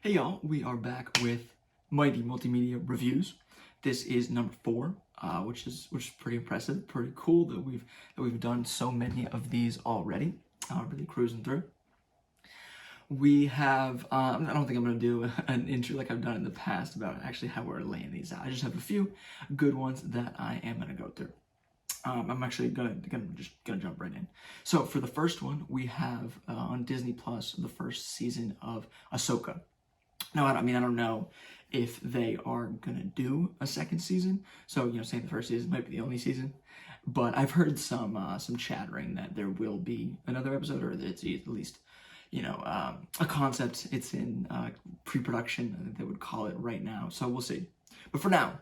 Hey y'all, we are back with Mighty Multimedia Reviews. This is number 4, which is pretty impressive, pretty cool that we've done so many of these already. Really cruising through. We have I don't think I'm gonna do an intro like I've done in the past about actually how we're laying these out. I just have a few good ones that I am gonna go through. I'm actually gonna jump right in. So for the first one, we have on Disney Plus the first season of Ashoka. Now, I don't know if they are gonna do a second season. So, saying the first season might be the only season, but I've heard some chattering that there will be another episode, or that it's at least, a concept. It's in pre-production, I think they would call it right now. So we'll see. But for now,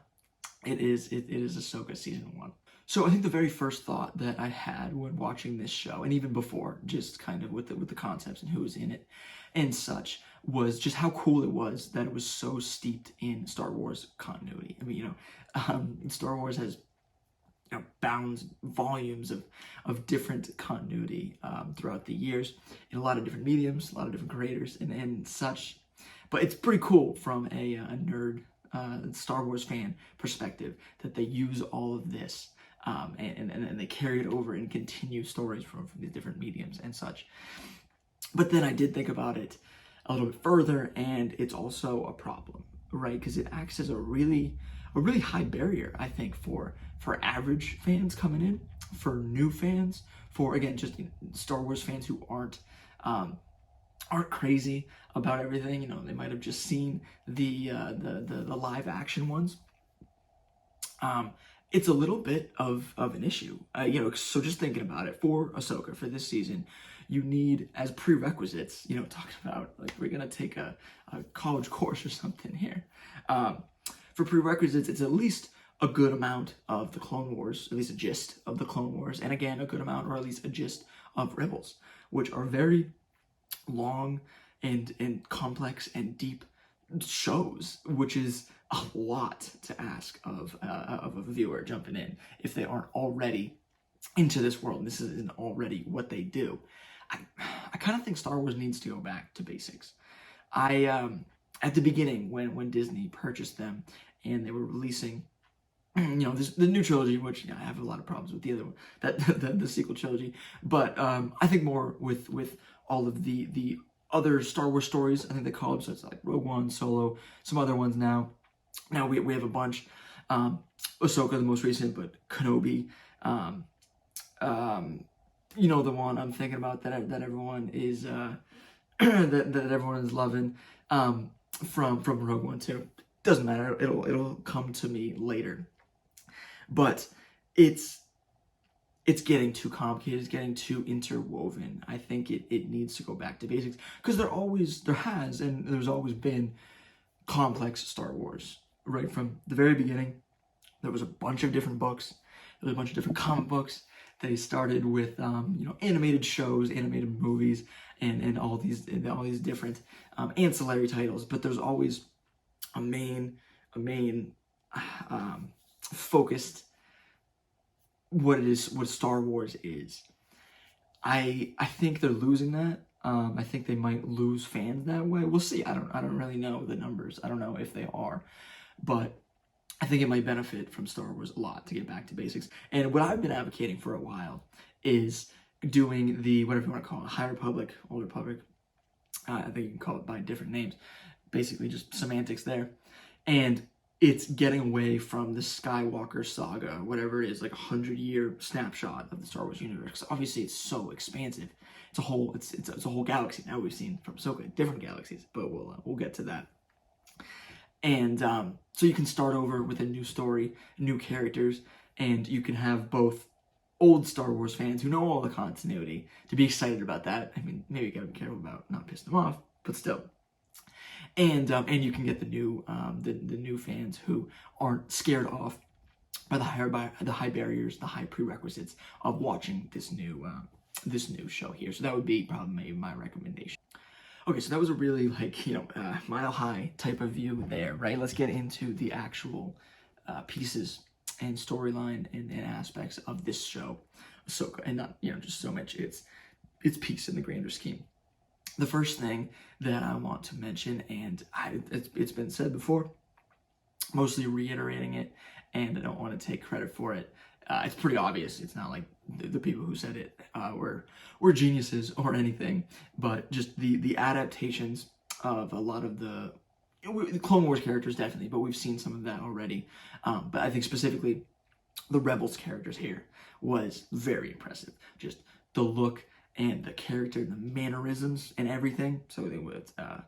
it is Ahsoka season 1. So I think the very first thought that I had when watching this show, and even before, just kind of with the concepts and who was in it and such, was just how cool it was that it was so steeped in Star Wars continuity. Star Wars has bounds, volumes of different continuity throughout the years in a lot of different mediums, a lot of different creators and such. But it's pretty cool from a nerd Star Wars fan perspective that they use all of this and they carry it over and continue stories from these different mediums and such. But then I did think about it a little bit further, and it's also a problem, right? Because it acts as a really high barrier, I think, for average fans coming in, for new fans, for again just Star Wars fans who aren't crazy about everything. They might have just seen the live action ones. It's a little bit of an issue, so just thinking about it, for Ahsoka, for this season, you need, as prerequisites, talking about, like, we're going to take a college course or something here. For prerequisites, it's at least a good amount of the Clone Wars, at least a gist of the Clone Wars, and again, a good amount, or at least a gist of Rebels, which are very long and complex and deep shows, which is a lot to ask of a viewer jumping in if they aren't already into this world. This isn't already what they do. I kind of think Star Wars needs to go back to basics. At the beginning, when Disney purchased them and they were releasing the new trilogy, which I have a lot of problems with the other one, the sequel trilogy, but I think more with all of the other Star Wars stories, I think they call them, so it's like Rogue One, Solo, some other ones now. Now we have a bunch. Ahsoka, the most recent, but Kenobi, the one I'm thinking about that everyone is that everyone is loving from Rogue One too. Doesn't matter. It'll come to me later. But it's getting too complicated. It's getting too interwoven. I think it needs to go back to basics, because there has and there's always been complex Star Wars, right? From the very beginning, there was a bunch of different books. There was a bunch of different comic books. They started with animated shows, animated movies, and all these different ancillary titles. But there's always a main focused what Star Wars is. I think they're losing that. I think they might lose fans that way. We'll see. I don't really know the numbers. I don't know if they are, but I think it might benefit from Star Wars a lot to get back to basics. And what I've been advocating for a while is doing the, whatever you want to call it, High Republic, Old Republic. I think you can call it by different names. Basically just semantics there. And it's getting away from the Skywalker saga, whatever it is, like 100-year snapshot of the Star Wars universe. Obviously, it's so expansive. It's a whole galaxy now. We've seen from Ahsoka different galaxies, but we'll get to that. And so you can start over with a new story, new characters, and you can have both old Star Wars fans who know all the continuity to be excited about that. Maybe you gotta be careful about not pissing them off, but still. And you can get the new fans who aren't scared off by the high barriers, the high prerequisites of watching this new show here. So that would be probably maybe my recommendation. Okay, so that was a really mile high type of view there, right? Let's get into the actual pieces and storyline and aspects of this show, Ahsoka, and not just so much its piece in the grander scheme. the first thing that I want to mention, and it's been said before, mostly reiterating it, and I don't want to take credit for it. It's pretty obvious. It's not like the people who said it were geniuses or anything, but just the adaptations of a lot of the Clone Wars characters, definitely, but we've seen some of that already. But I think specifically the Rebels characters here was very impressive. Just the look and the character, the mannerisms and everything. So they would, so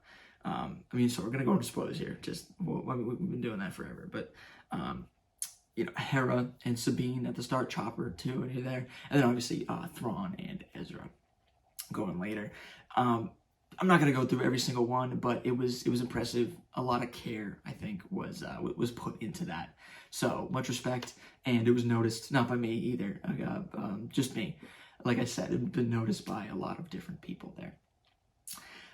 we're gonna go into spoilers here. We've been doing that forever, but Hera and Sabine at the start, Chopper too, and you're there, and then obviously Thrawn and Ezra going later. I'm not gonna go through every single one, but it was impressive. A lot of care, I think, was put into that. So much respect, and it was noticed not by me either, just me. Like I said, it had been noticed by a lot of different people there.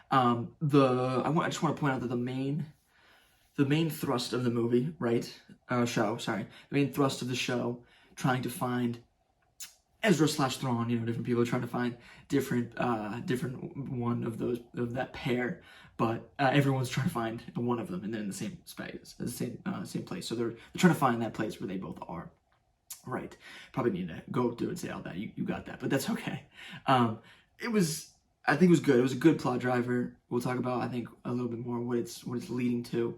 I just want to point out that the main thrust of the movie, right? The main thrust of the show, trying to find Ezra / Thrawn, different people are trying to find different one of that pair, but everyone's trying to find one of them, and they're in the same space, the same place. So they're trying to find that place where they both are. Right. Probably need to go through and say all that. You got that, but that's okay. I think it was good. It was a good plot driver. We'll talk about, I think, a little bit more what it's leading to.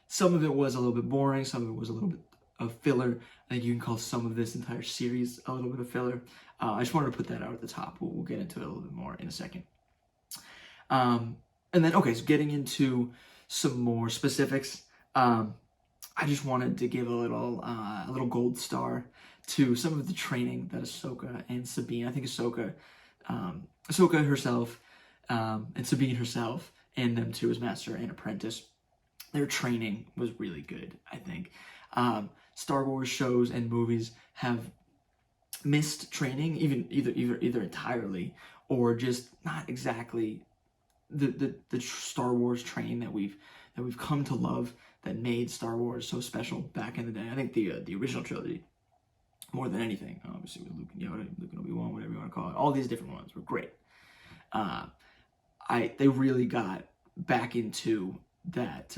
Some of it was a little bit boring. Some of it was a little bit of filler. I think you can call some of this entire series a little bit of filler. I just wanted to put that out at the top. We'll get into it a little bit more in a second. And then, okay, so getting into some more specifics. I just wanted to give a little gold star to some of the training that Ahsoka and Sabine. I think Ahsoka herself, and Sabine herself, and them two as master and apprentice. Their training was really good, I think. Star Wars shows and movies have missed training, either entirely or just not exactly the Star Wars training that we've come to love, that made Star Wars so special back in the day. I think the original trilogy, more than anything, obviously with Luke and Yoda, Luke and Obi-Wan, whatever you want to call it, all these different ones were great. They really got back into that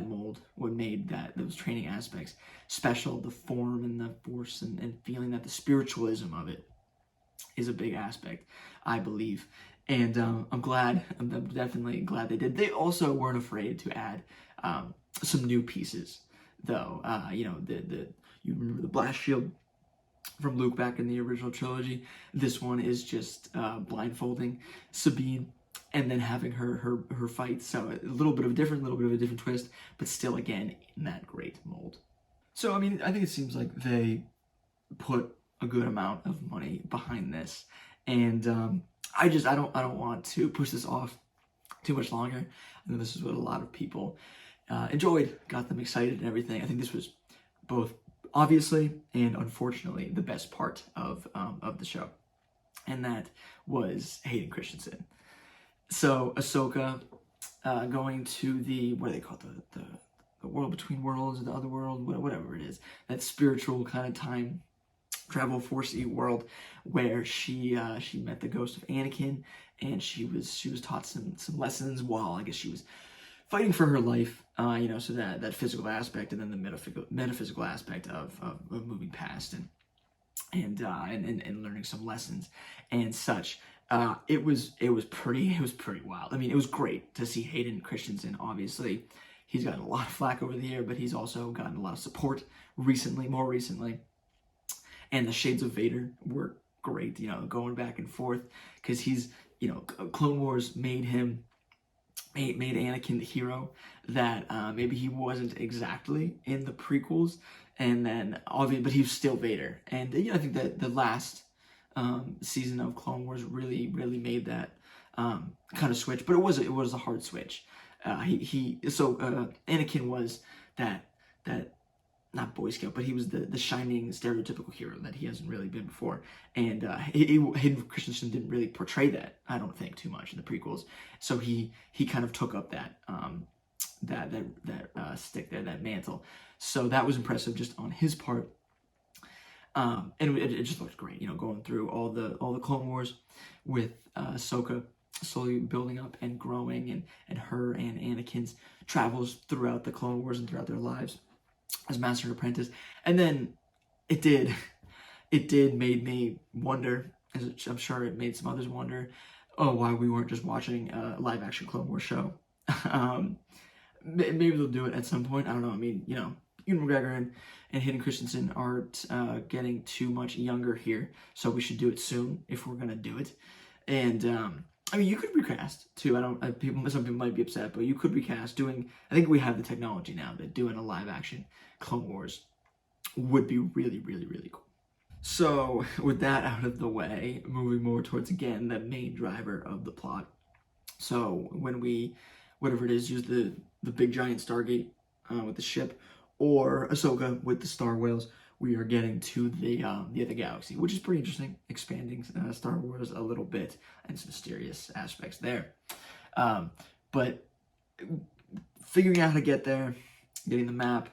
mold, what made those training aspects special, the form and the force, and feeling that the spiritualism of it is a big aspect, I believe. And I'm definitely glad they did. They also weren't afraid to add some new pieces, though. You remember the blast shield from Luke back in the original trilogy. This one is just blindfolding Sabine and then having her fight. So a little bit of a different twist, but still, again, in that great mold. So, I think it seems like they put a good amount of money behind this, and I don't want to push this off too much longer. I know this is what a lot of people enjoyed, got them excited and everything. I think this was both obviously and unfortunately the best part of the show, and that was Hayden Christensen. So Ahsoka going to the, what do they call it, the world between worlds, or the other world, whatever it is, that spiritual kind of time travel force-y world where she met the ghost of Anakin, and she was taught some lessons while I guess she was fighting for her life, so that physical aspect, and then the metaphysical aspect of moving past and learning some lessons and such. It was pretty wild. It was great to see Hayden Christensen. Obviously, he's gotten a lot of flack over the year, but he's also gotten a lot of support more recently. And the Shades of Vader were great, going back and forth, because he's, Clone Wars made Anakin the hero that maybe he wasn't exactly in the prequels, and then obviously, but he was still Vader. And I think that the last season of Clone Wars really made that kind of switch, but it was a hard switch. Anakin was that not Boy Scout, but he was the shining stereotypical hero that he hasn't really been before. And Hayden Christensen didn't really portray that, I don't think, too much in the prequels. So he kind of took up that stick there, that mantle. So that was impressive just on his part. And it just looked great, going through all the Clone Wars with Ahsoka slowly building up and growing, and her and Anakin's travels throughout the Clone Wars and throughout their lives as Master and Apprentice. And then it did made me wonder, as I'm sure it made some others wonder, why we weren't just watching a live action Clone Wars show. Maybe they'll do it at some point. I don't know. I mean, Ewan McGregor and Hayden Christensen aren't getting too much younger here, so we should do it soon if we're gonna do it. And I mean, you could recast too. Some people might be upset, but you could recast doing. I think we have the technology now that doing a live action Clone Wars would be really, really, really cool. So with that out of the way, moving more towards, again, the main driver of the plot. So when we, whatever it is, use the big giant Stargate with the ship, or Ahsoka with the Star Whales, we are getting to the other galaxy, which is pretty interesting, expanding Star Wars a little bit and some mysterious aspects there. But figuring out how to get there, getting the map,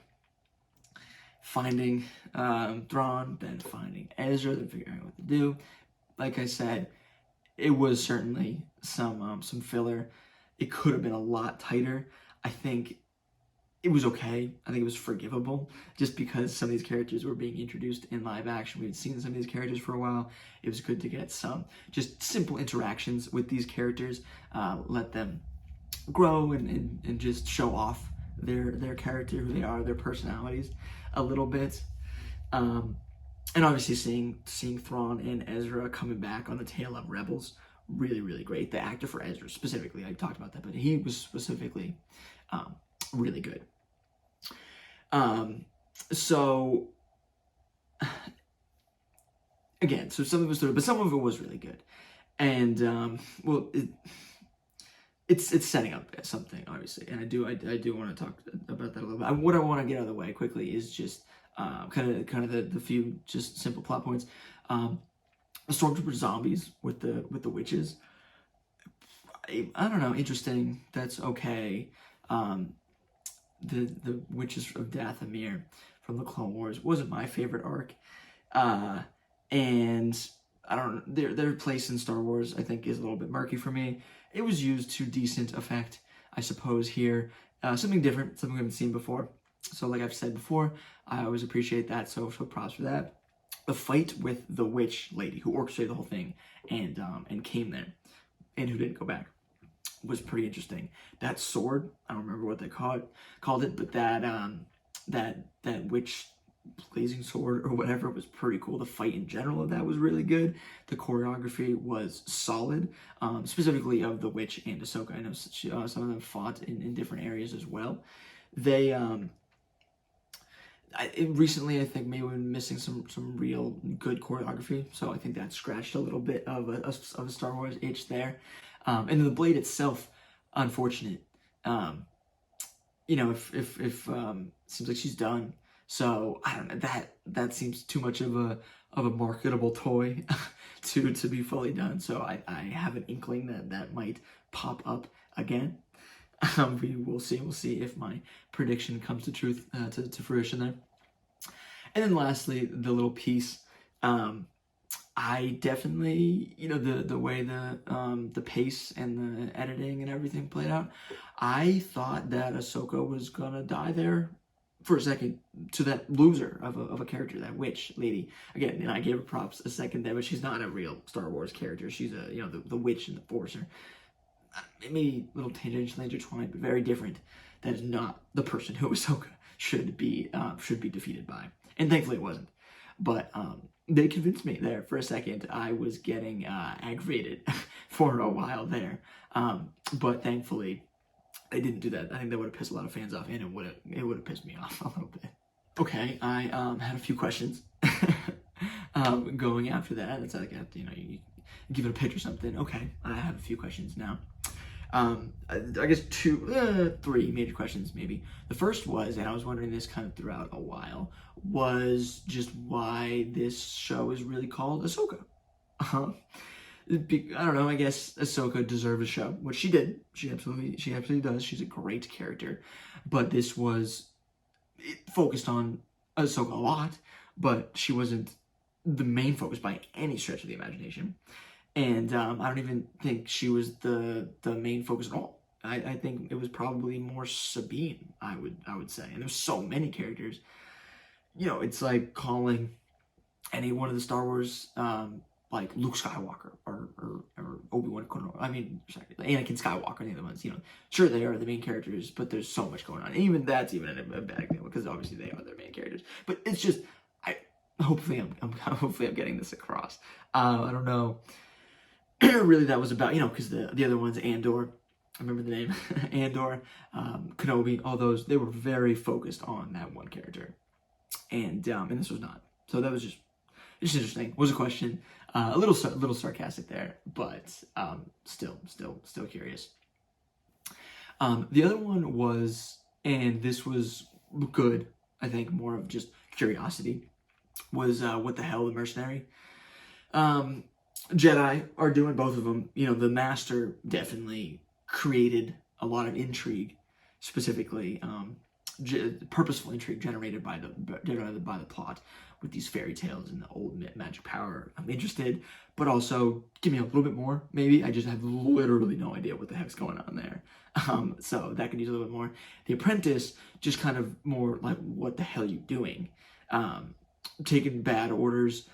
finding Thrawn, then finding Ezra, then figuring out what to do. Like I said, it was certainly some filler. It could have been a lot tighter. I think it was okay. I think it was forgivable, just because some of these characters were being introduced in live action. We had seen some of these characters for a while. It was good to get some just simple interactions with these characters, let them grow and just show off their character, who they are, their personalities a little bit. And obviously seeing Thrawn and Ezra coming back on the tail of Rebels, really, really great. The actor for Ezra specifically, I talked about that, but he was specifically really good. So again, so some of it was, but some of it was really good. And well, it's setting up something, obviously, and I do want to talk about that a little bit. What I want to get out of the way quickly is just kind of the few just simple plot points. The Stormtrooper zombies with the witches. I don't know, interesting. That's okay. The Witches of Dathomir from the Clone Wars wasn't my favorite arc, and I don't know, their place in Star Wars, I think, is a little bit murky for me. It was used to decent effect, I suppose, here. Something different, something we haven't seen before. So like I've said before, I always appreciate that, so props for that. The fight with the witch lady who orchestrated the whole thing and came there and who didn't go back was pretty interesting. That sword, I don't remember what they called it, but that witch blazing sword or whatever was pretty cool. The fight in general of that was really good. The choreography was solid, specifically of the witch and Ahsoka. I know some of them fought in different areas as well. They recently, I think maybe we've been missing some real good choreography, so I think that scratched a little bit of a Star Wars itch there. And the blade itself, unfortunate. If seems like she's done. So I don't know, that seems too much of a marketable toy to be fully done. So I have an inkling that might pop up again. We will see. We'll see if my prediction comes to truth to fruition there. And then lastly, the little piece. I definitely, the way the pace and the editing and everything played out, I thought that Ahsoka was gonna die there for a second to that loser of a character, that witch lady. Again, and I gave her props a second there, but she's not a real Star Wars character. She's the witch and the Forcer. Maybe a little tangentially intertwined, but very different. That is not the person who Ahsoka should be defeated by, and thankfully it wasn't. But they convinced me there for a second. I was getting aggravated for a while there, but thankfully they didn't do that. I think that would have pissed a lot of fans off, and it would have pissed me off a little bit. Okay, I had a few questions going after that. It's like, you give it a pitch or something. Okay, I have a few questions now. I guess three major questions maybe. The first was, and I was wondering this kind of throughout a while, was just why this show is really called Ahsoka. I don't know, I guess Ahsoka deserved a show, which she did. She absolutely does. She's a great character. But this was focused on Ahsoka a lot, but she wasn't the main focus by any stretch of the imagination. And I don't even think she was the main focus at all. I think it was probably more Sabine, I would say. And there's so many characters. You know, it's like calling any one of the Star Wars, like Luke Skywalker or Obi-Wan Kenobi. I mean, sorry, Anakin Skywalker, the other ones. You know, sure they are the main characters, but there's so much going on. And even that's even a bad thing because obviously they are their main characters. But it's just, hopefully I'm getting this across. I don't know. Really, that was about, you know, because the other ones, Andor, I remember the name, Andor, Kenobi, all those, they were very focused on that one character, and this was not. So that was just interesting. Was a question, a little sarcastic there, but still curious. The other one was, and this was good, I think, more of just curiosity, was what the hell, the mercenary. Jedi are doing both of them. You know, the Master definitely created a lot of intrigue, specifically purposeful intrigue generated by the plot with these fairy tales and the old magic power. I'm interested, but also give me a little bit more, maybe. I just have literally no idea what the heck's going on there. So that could use a little bit more. The Apprentice, just kind of more like, what the hell are you doing? Taking bad orders.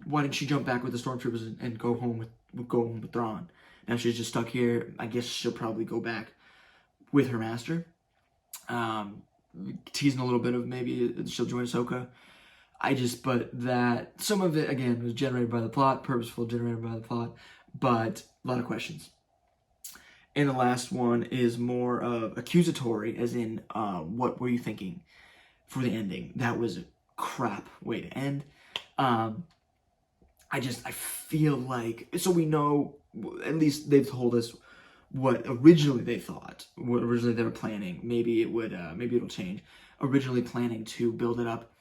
Why didn't she jump back with the stormtroopers and go home with Thrawn? Now she's just stuck here. I guess she'll probably go back with her master. Teasing a little bit of maybe she'll join Ahsoka. But that, some of it, again, was generated by the plot, purposeful, generated by the plot, but a lot of questions. And the last one is more of accusatory, as in, what were you thinking for the ending? That was a crap way to end. I feel like, so we know, at least they've told us what originally they thought, what originally they were planning. Maybe it'll change. Originally planning to build it up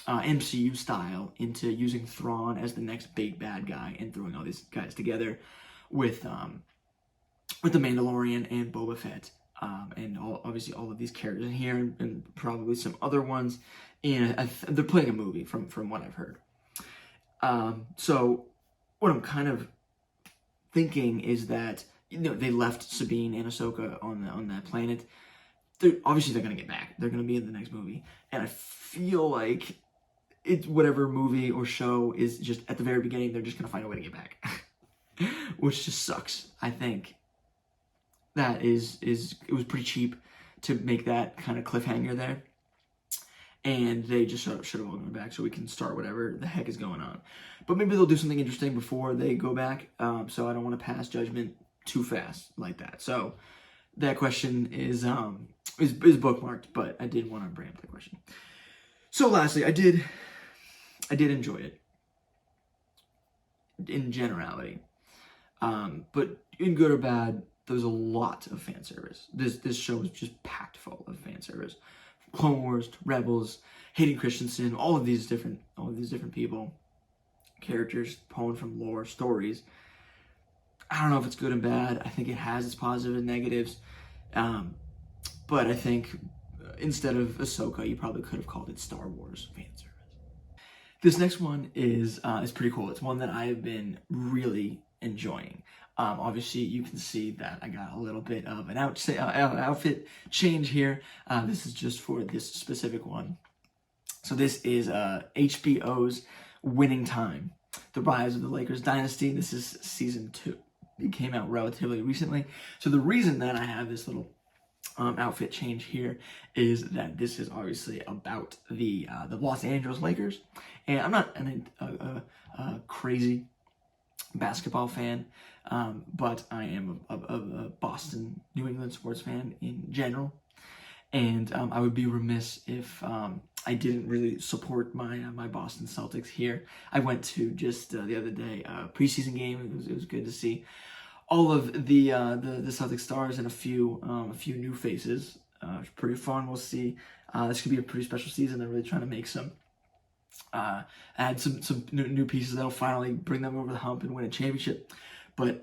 MCU style into using Thrawn as the next big bad guy and throwing all these guys together with the Mandalorian and Boba Fett, and obviously all of these characters in here, and probably some other ones. And they're playing a movie from what I've heard. So what I'm kind of thinking is that, you know, they left Sabine and Ahsoka on that planet. They're going to get back. They're going to be in the next movie. And I feel like it's whatever movie or show is just at the very beginning, they're just going to find a way to get back. Which just sucks. I think that it was pretty cheap to make that kind of cliffhanger there. And they just should have all gone back so we can start whatever the heck is going on. But maybe they'll do something interesting before they go back. So I don't want to pass judgment too fast like that. So that question is bookmarked, but I did want to bring up that question. So lastly, I did enjoy it in generality. But in good or bad, there was a lot of fan service. This show was just packed full of fan service. Clone Wars, Rebels, Hayden Christensen, all of these different people, characters pulling from lore, stories. I don't know if it's good and bad. I think it has its positives and negatives. But I think instead of Ahsoka, you probably could have called it Star Wars fan service. This next one is pretty cool. It's one that I have been really enjoying. Obviously, you can see that I got a little bit of an outfit change here. This is just for this specific one. So this is HBO's Winning Time, The Rise of the Lakers Dynasty. This is season 2. It came out relatively recently. So the reason that I have this little outfit change here is that this is obviously about the Los Angeles Lakers. And I'm not a crazy basketball fan, but I am a Boston, New England sports fan in general. And I would be remiss if I didn't really support my Boston Celtics here. I went to just the other day a preseason game. It was good to see all of the Celtics stars and a few new faces. It's pretty fun. We'll see. This could be a pretty special season. They're really trying to make add some new pieces that'll finally bring them over the hump and win a championship. But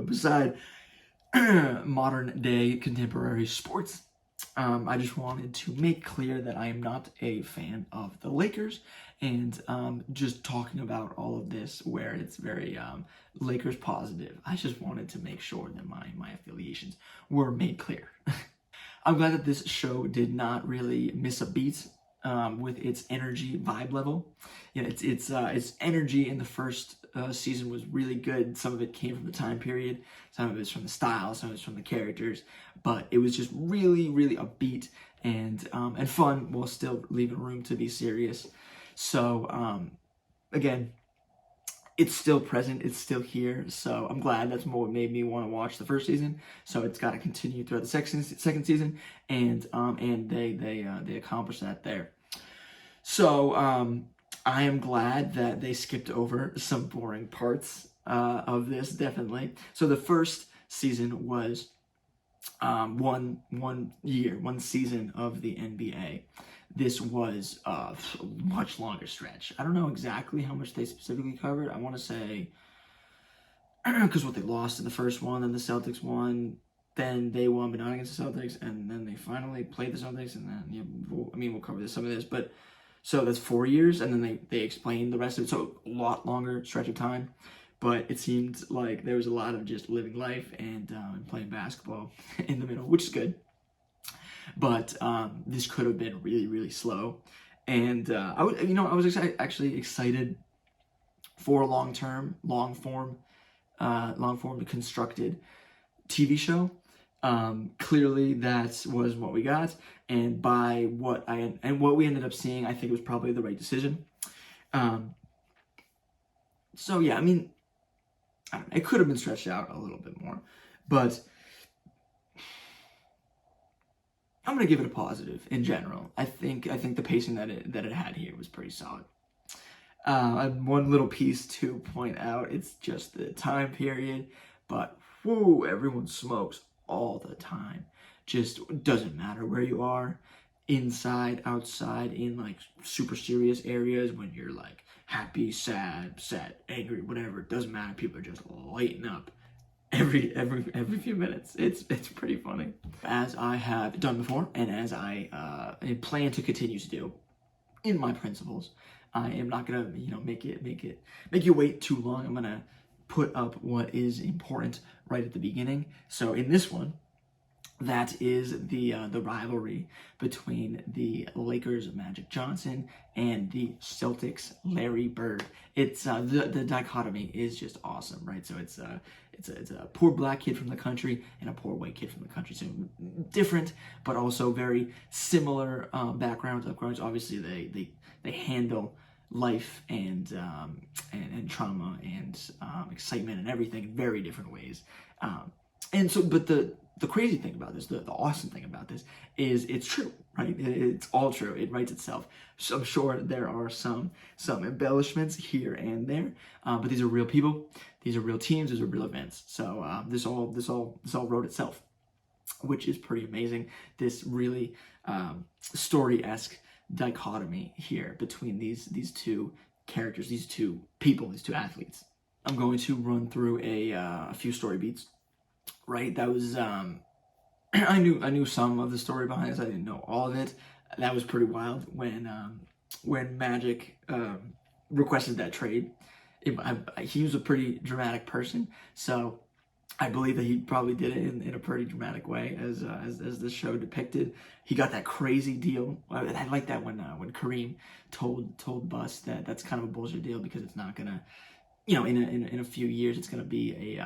beside modern day contemporary sports, I just wanted to make clear that I am not a fan of the Lakers, and just talking about all of this where it's very Lakers positive. I just wanted to make sure that my affiliations were made clear. I'm glad that this show did not really miss a beat with its energy vibe level. You know, its energy in the first season was really good. Some of it came from the time period, some of it's from the style, some of it's from the characters, but it was just really, really upbeat and fun while still leaving room to be serious. So again, it's still present, it's still here, so I'm glad. That's what made me want to watch the first season. So it's got to continue throughout the second season, and they accomplished that there. So I am glad that they skipped over some boring parts of this, definitely. So the first season was one season of the NBA. This was a much longer stretch. I don't know exactly how much they specifically covered. I want to say, because what they lost in the first one, then the Celtics won, then they won, but not against the Celtics, and then they finally played the Celtics, and then we'll cover some of this, but so that's 4 years, and then they explained the rest of it, so a lot longer stretch of time. But it seemed like there was a lot of just living life and playing basketball in the middle, which is good. But this could have been really, really slow. And I was actually excited for a long form constructed TV show. Clearly that was what we got, and by what we ended up seeing, I think it was probably the right decision. So yeah, I mean, I don't know, it could have been stretched out a little bit more, but I'm gonna give it a positive in general. I think the pacing that it had here was pretty solid. One little piece to point out, it's just the time period, but whoo, everyone smokes all the time. Just doesn't matter where you are, inside, outside, in like super serious areas, when you're like happy, sad, angry, whatever, it doesn't matter. People are just lighting up every few minutes. It's pretty funny. As I have done before, and as I plan to continue to do in my principles, I am not gonna make you wait too long. I'm gonna put up what is important right at the beginning. So in this one, that is the rivalry between the Lakers Magic Johnson and the Celtics Larry Bird. It's the dichotomy is just awesome, right? So it's a poor black kid from the country and a poor white kid from the country. So different, but also very similar backgrounds. Obviously, they handle life and trauma and excitement and everything in very different ways. And so, but the crazy thing about this, the awesome thing about this, is it's true, right? It's all true. It writes itself. So I'm sure there are some embellishments here and there, but these are real people. These are real teams. These are real events. So this all wrote itself, which is pretty amazing. This really story-esque dichotomy here between these two characters, these two people, these two athletes. I'm going to run through a few story beats. Right, that was I knew some of the story behind this. I didn't know all of it. That was pretty wild when Magic requested that trade. He was a pretty dramatic person, so I believe that he probably did it in a pretty dramatic way, as the show depicted. He got that crazy deal. I like that when Kareem told Bus that that's kind of a bullshit deal, because it's not gonna, in a few years it's gonna be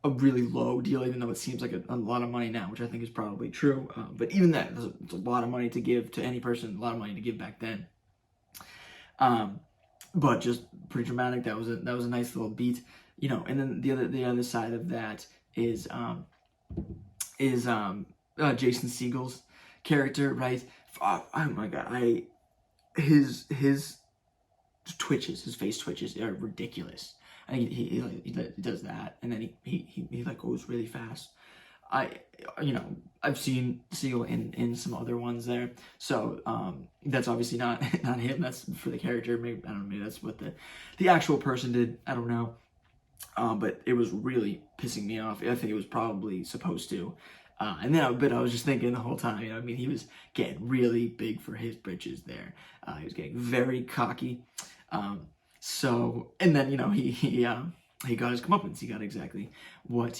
a really low deal, even though it seems like a lot of money now, which I think is probably true. But even that, it's a lot of money to give to any person, a lot of money to give back then. But just pretty dramatic. That was a nice little beat, And then the other side of that is Jason Segel's character, right? Oh my god, his twitches, his face twitches are ridiculous. I think he does that, and then he like goes really fast. I've seen Segel in some other ones there, so that's obviously not him. That's for the character. Maybe I don't know. Maybe that's what the actual person did. I don't know. But it was really pissing me off. I think it was probably supposed to. And then, but I was just thinking the whole time, I mean, he was getting really big for his britches there. He was getting very cocky. And then, he got his comeuppance. He got exactly what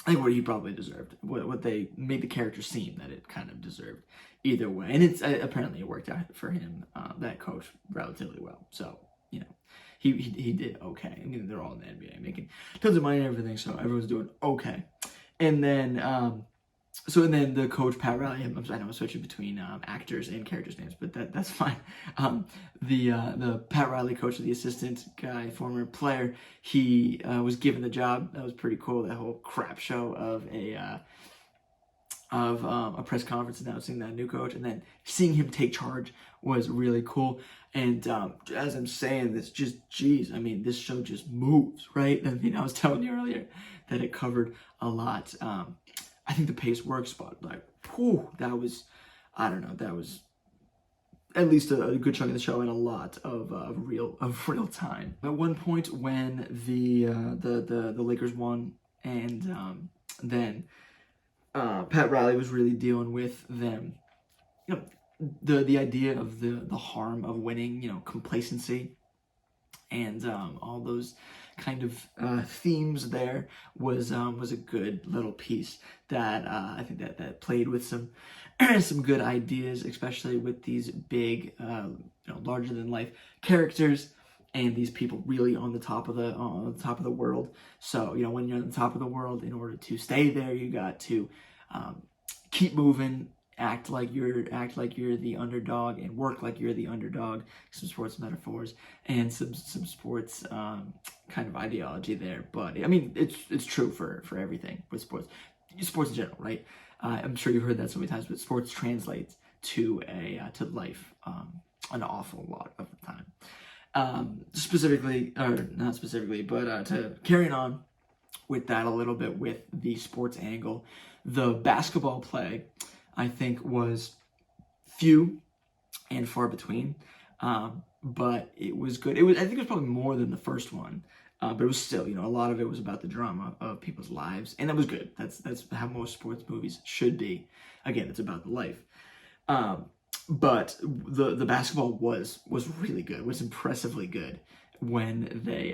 I think what he probably deserved. What they made the character seem that it kind of deserved either way. And it's apparently it worked out for him, that coach, relatively well. So, he did okay. I mean, they're all in the NBA making tons of money and everything, so everyone's doing okay. And then, the coach, Pat Riley, I know I'm switching between actors and characters' names, but that's fine. The Pat Riley coach, the assistant guy, former player, he was given the job. That was pretty cool, that whole crap show of a press conference announcing that new coach, and then seeing him take charge was really cool. And as I'm saying this, just geez, I mean, this show just moves, right? I mean, I was telling you earlier that it covered a lot. I think the pace works, but like, whew, that was at least a good chunk of the show and a lot of real time. At one point, when the Lakers won, and then Pat Riley was really dealing with them, the idea of the harm of winning, complacency, and all those kind of themes there was a good little piece that I think that played with some some good ideas, especially with these big larger than life characters and these people really on the top of the world. So when you're on the top of the world, in order to stay there, you got to keep moving, act like you're the underdog, and work like you're the underdog. Some sports metaphors and some sports kind of ideology there, but I mean it's true for everything with sports in general, right? I'm sure you've heard that so many times, but sports translates to life an awful lot of the time. Specifically, or not specifically, but to carry on with that a little bit with the sports angle, the basketball play, I think, was few and far between, but it was good. I think it was probably more than the first one, but it was still, a lot of it was about the drama of people's lives, and that was good. That's how most sports movies should be. Again, it's about the life. But the basketball was really good. Was impressively good when they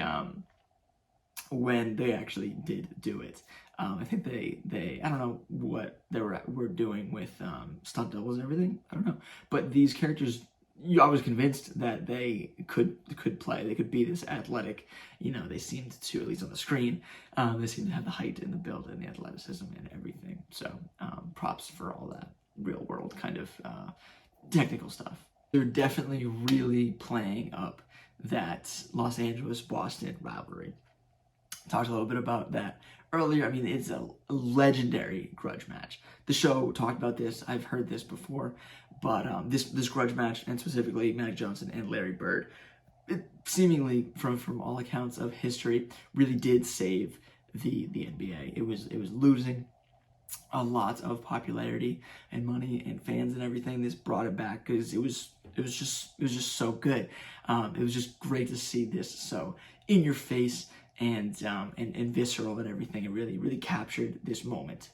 actually did do it. I think they I don't know what they were doing with stunt doubles and everything. I don't know, but these characters, I was convinced that they could play. They could be this athletic. They seemed to, at least on the screen, they seemed to have the height and the build and the athleticism and everything. So props for all that real world kind of technical stuff. They're definitely really playing up that Los Angeles-Boston rivalry. Talked a little bit about that earlier. I mean, it's a legendary grudge match. The show talked about this. I've heard this before, but this grudge match, and specifically Magic Johnson and Larry Bird, it seemingly from all accounts of history, really did save the NBA. It was losing a lot of popularity and money and fans and everything. This brought it back because it was just so good. It was just great to see this so in your face and visceral and everything. It really captured this moment,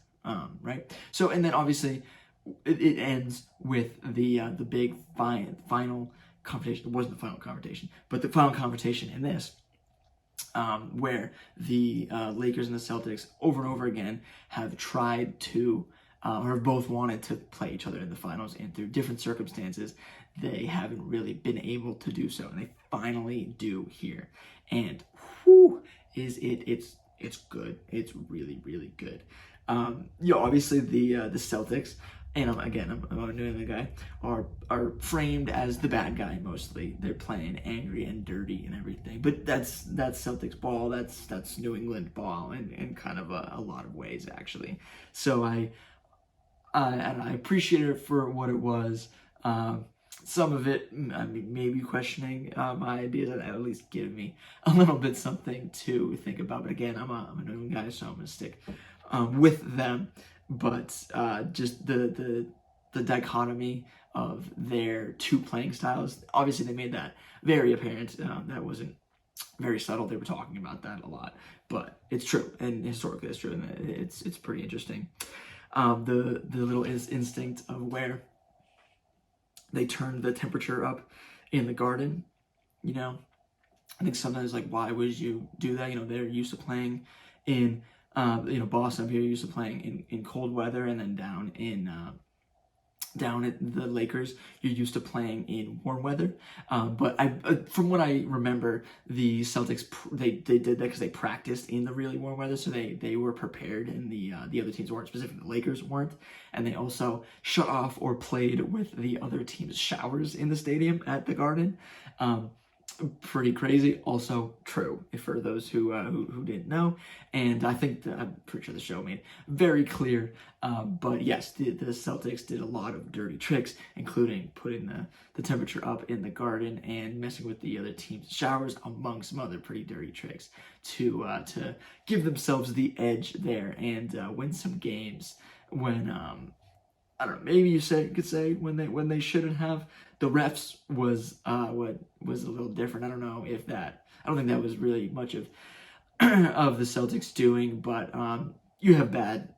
right? So, and then obviously it ends with the big final confrontation. It wasn't the final confrontation, but the final confrontation in this, where the Lakers and the Celtics over and over again have tried to, or have both wanted to play each other in the finals, and through different circumstances, they haven't really been able to do so, and they finally do here. And whew, it's good. It's really good. Obviously the Celtics, and I'm a New England guy, are framed as the bad guy mostly. They're playing angry and dirty and everything, but that's Celtics ball. That's New England ball in kind of a lot of ways, actually. So I appreciate it for what it was. Some of it, I mean, maybe questioning my ideas, and at least giving me a little bit something to think about. But again, I'm a New England guy, so I'm gonna stick with them. But just the dichotomy of their two playing styles, obviously they made that very apparent. That wasn't Very subtle. They were talking about that a lot, but it's true, and historically it's true, and it's pretty interesting. The little instinct of where they turned the temperature up in the garden, you know. I think sometimes, like, why would you do that? You know, they're used to playing in, Boston up here, used to playing in cold weather, and then down at the Lakers, you're used to playing in warm weather. But from what I remember, the Celtics they did that because they practiced in the really warm weather, so they were prepared, and the other teams weren't. Specifically, the Lakers weren't, and they also shut off or played with the other team's showers in the stadium at the Garden. Pretty crazy, also true for those who didn't know, and I think I'm pretty sure the show made very clear. But yes, the Celtics did a lot of dirty tricks, including putting the temperature up in the Garden and messing with the other team's showers, among some other pretty dirty tricks to give themselves the edge there and win some games when I don't know, maybe could say when they shouldn't have. The refs was what was a little different. I don't know if that. I don't think that was really much of of the Celtics doing, but you have bad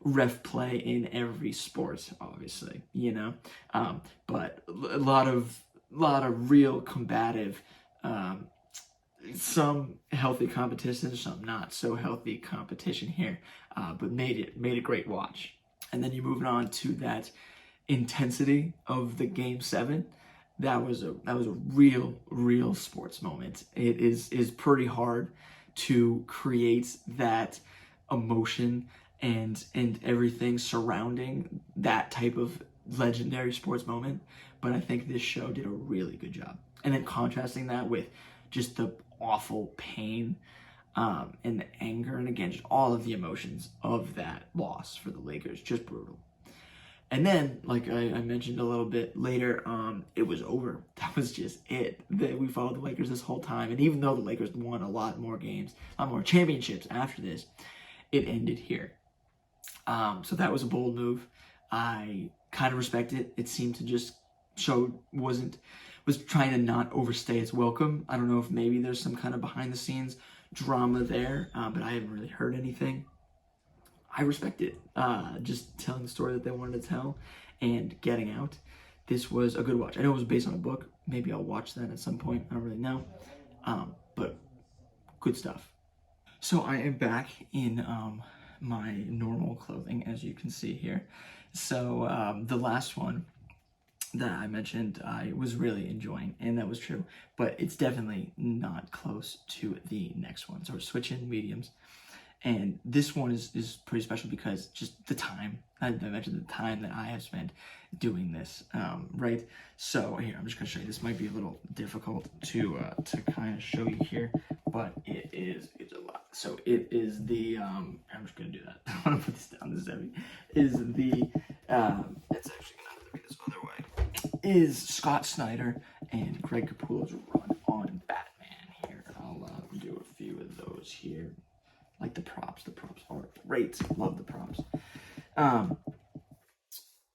ref play in every sport, obviously, you know. But a lot of real combative. Some healthy competition, some not so healthy competition here, but made a great watch. And then you move on to that intensity of the Game 7. That was a real sports moment. It is pretty hard to create that emotion and everything surrounding that type of legendary sports moment, but I think this show did a really good job. And then contrasting that with just the awful pain and the anger, and again, just all of the emotions of that loss for the Lakers, just brutal. And then, like I mentioned a little bit later, it was over. That was just it. We followed the Lakers this whole time, and even though the Lakers won a lot more games, a lot more championships after this, it ended here. So that was a bold move. I kind of respect it. It seemed to just was trying to not overstay its welcome. I don't know if maybe there's some kind of behind the scenes drama there, but I haven't really heard anything. I respect it. Just telling the story that they wanted to tell and getting out. This was a good watch. I know it was based on a book. Maybe I'll watch that at some point. I don't really know. But good stuff. So I am back in my normal clothing, as you can see here. So the last one that I mentioned, I was really enjoying, and that was true. But it's definitely not close to the next one. So we're switching mediums. And this one is pretty special because just the time, I mentioned the time that I have spent doing this, right? So here, I'm just gonna show you. This might be a little difficult to kind of show you here, but it's a lot. So it is the, I'm just gonna do that. I wanna put this down, this is heavy. Is the, it's actually gonna have to be this other way. Is Scott Snyder and Greg Capullo's run on Batman here. I'll do a few of those here. Like the props are great. Love the props.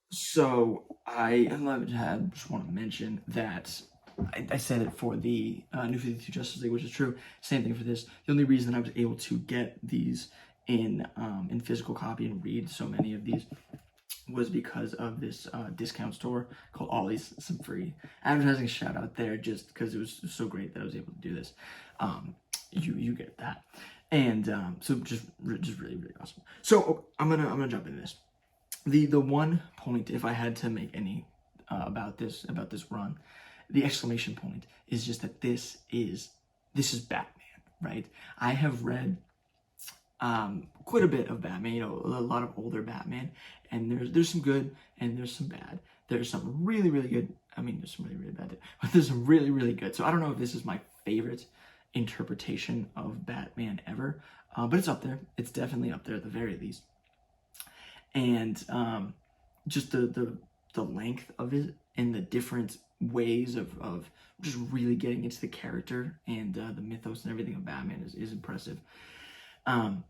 So I just want to mention that I said it for the New 52 Justice League, which is true. Same thing for this. The only reason I was able to get these in physical copy and read so many of these was because of this discount store called Ollie's. Some free advertising shout out there, just because it was so great that I was able to do this. You get that. And so just really awesome. So I'm gonna jump into this. The one point, if I had to make any about this run, the exclamation point is just that this is Batman, right? I have read quite a bit of Batman, you know, a lot of older Batman, and there's some good and there's some bad. There's some really good. I mean, there's some really bad, but there's some really good. So I don't know if this is my favorite interpretation of Batman ever, but it's up there. It's definitely up there at the very least. And just the length of it and the different ways of just really getting into the character and the mythos and everything of Batman is impressive. And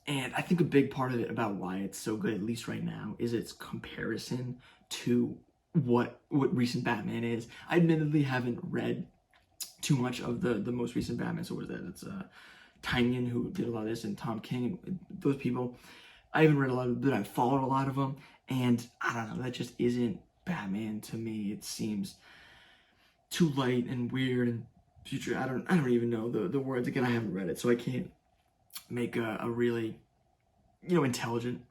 I think a big part of it about why it's so good, at least right now, is its comparison to what recent Batman is. I admittedly haven't read too much of the most recent Batman. So what is that? It's Tynion who did a lot of this, and Tom King, and those people. I haven't read a lot of them, but I've followed a lot of them, and I don't know, that just isn't Batman to me. It seems too light and weird and future. I don't even know the words. Again, I haven't read it, so I can't make a really, intelligent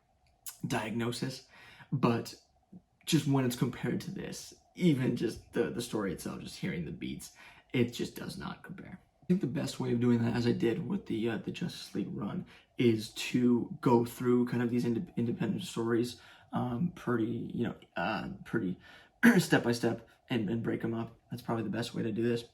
diagnosis. But just when it's compared to this, even just the story itself, just hearing the beats, it just does not compare. I think the best way of doing that, as I did with the Justice League run, is to go through kind of these independent stories, pretty step by step, and break them up. That's probably the best way to do this.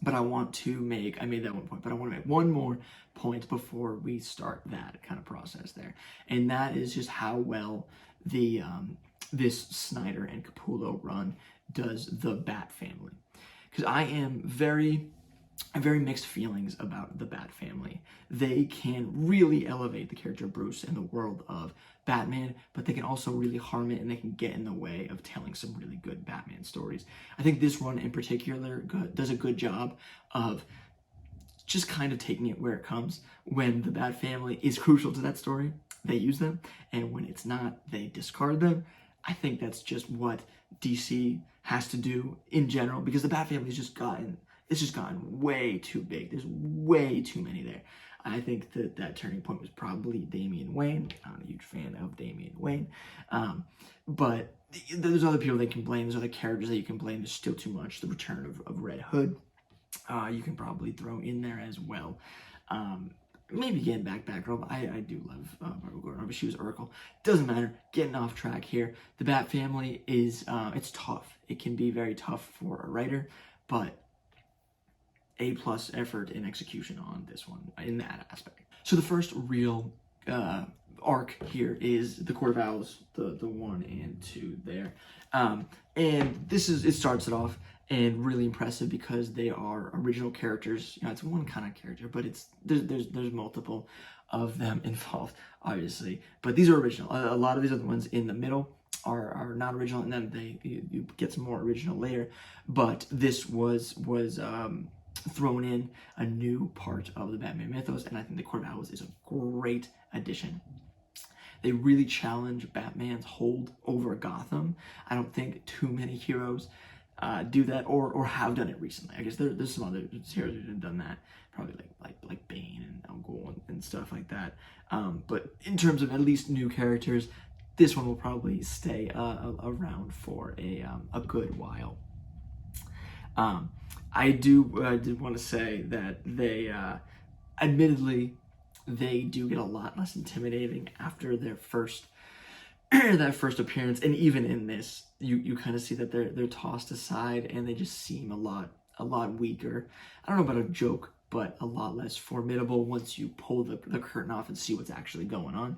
But I made that one point, but I want to make one more point before we start that kind of process there, and that is just how well the this Snyder and Capullo run does the Bat family, because I am very mixed feelings about the Bat family. They can really elevate the character of Bruce in the world of Batman, but they can also really harm it, and they can get in the way of telling some really good Batman stories. I think this run in particular does a good job of just kind of taking it where it comes. When the Bat family is crucial to that story, they use them, and when it's not, they discard them. I think that's just what DC has to do in general, because the Bat family's just gotten way too big. There's way too many there. I think that turning point was probably Damian Wayne. I'm not a huge fan of Damian Wayne. But there's other people they can blame. There's other characters that you can blame. There's still too much. The return of Red Hood, you can probably throw in there as well. Maybe getting Batgirl. I do love Barbara Gordon, but she was Urkel. Doesn't matter. Getting off track here. The Bat family is, it's tough. It can be very tough for a writer, but A+ effort in execution on this one in that aspect. So the first real arc here is the Court of Owls, the 1 and 2 there, and it starts it off and really impressive because they are original characters. It's one kind of character, but there's multiple of them involved, obviously. But these are original. A lot of these other ones in the middle are not original, and then you get some more original later. But this was thrown in a new part of the Batman mythos, and I think the Court of Owls is a great addition. They really challenge Batman's hold over Gotham. I don't think too many heroes do that, or have done it recently. I guess there's some other heroes who have done that, probably like Bane and Al Ghul and stuff like that. But in terms of at least new characters, this one will probably stay around for a good while. I did want to say that they, admittedly, they do get a lot less intimidating after their first that first appearance, and even in this, you kind of see that they're tossed aside, and they just seem a lot weaker. I don't know about a joke, but a lot less formidable once you pull the curtain off and see what's actually going on.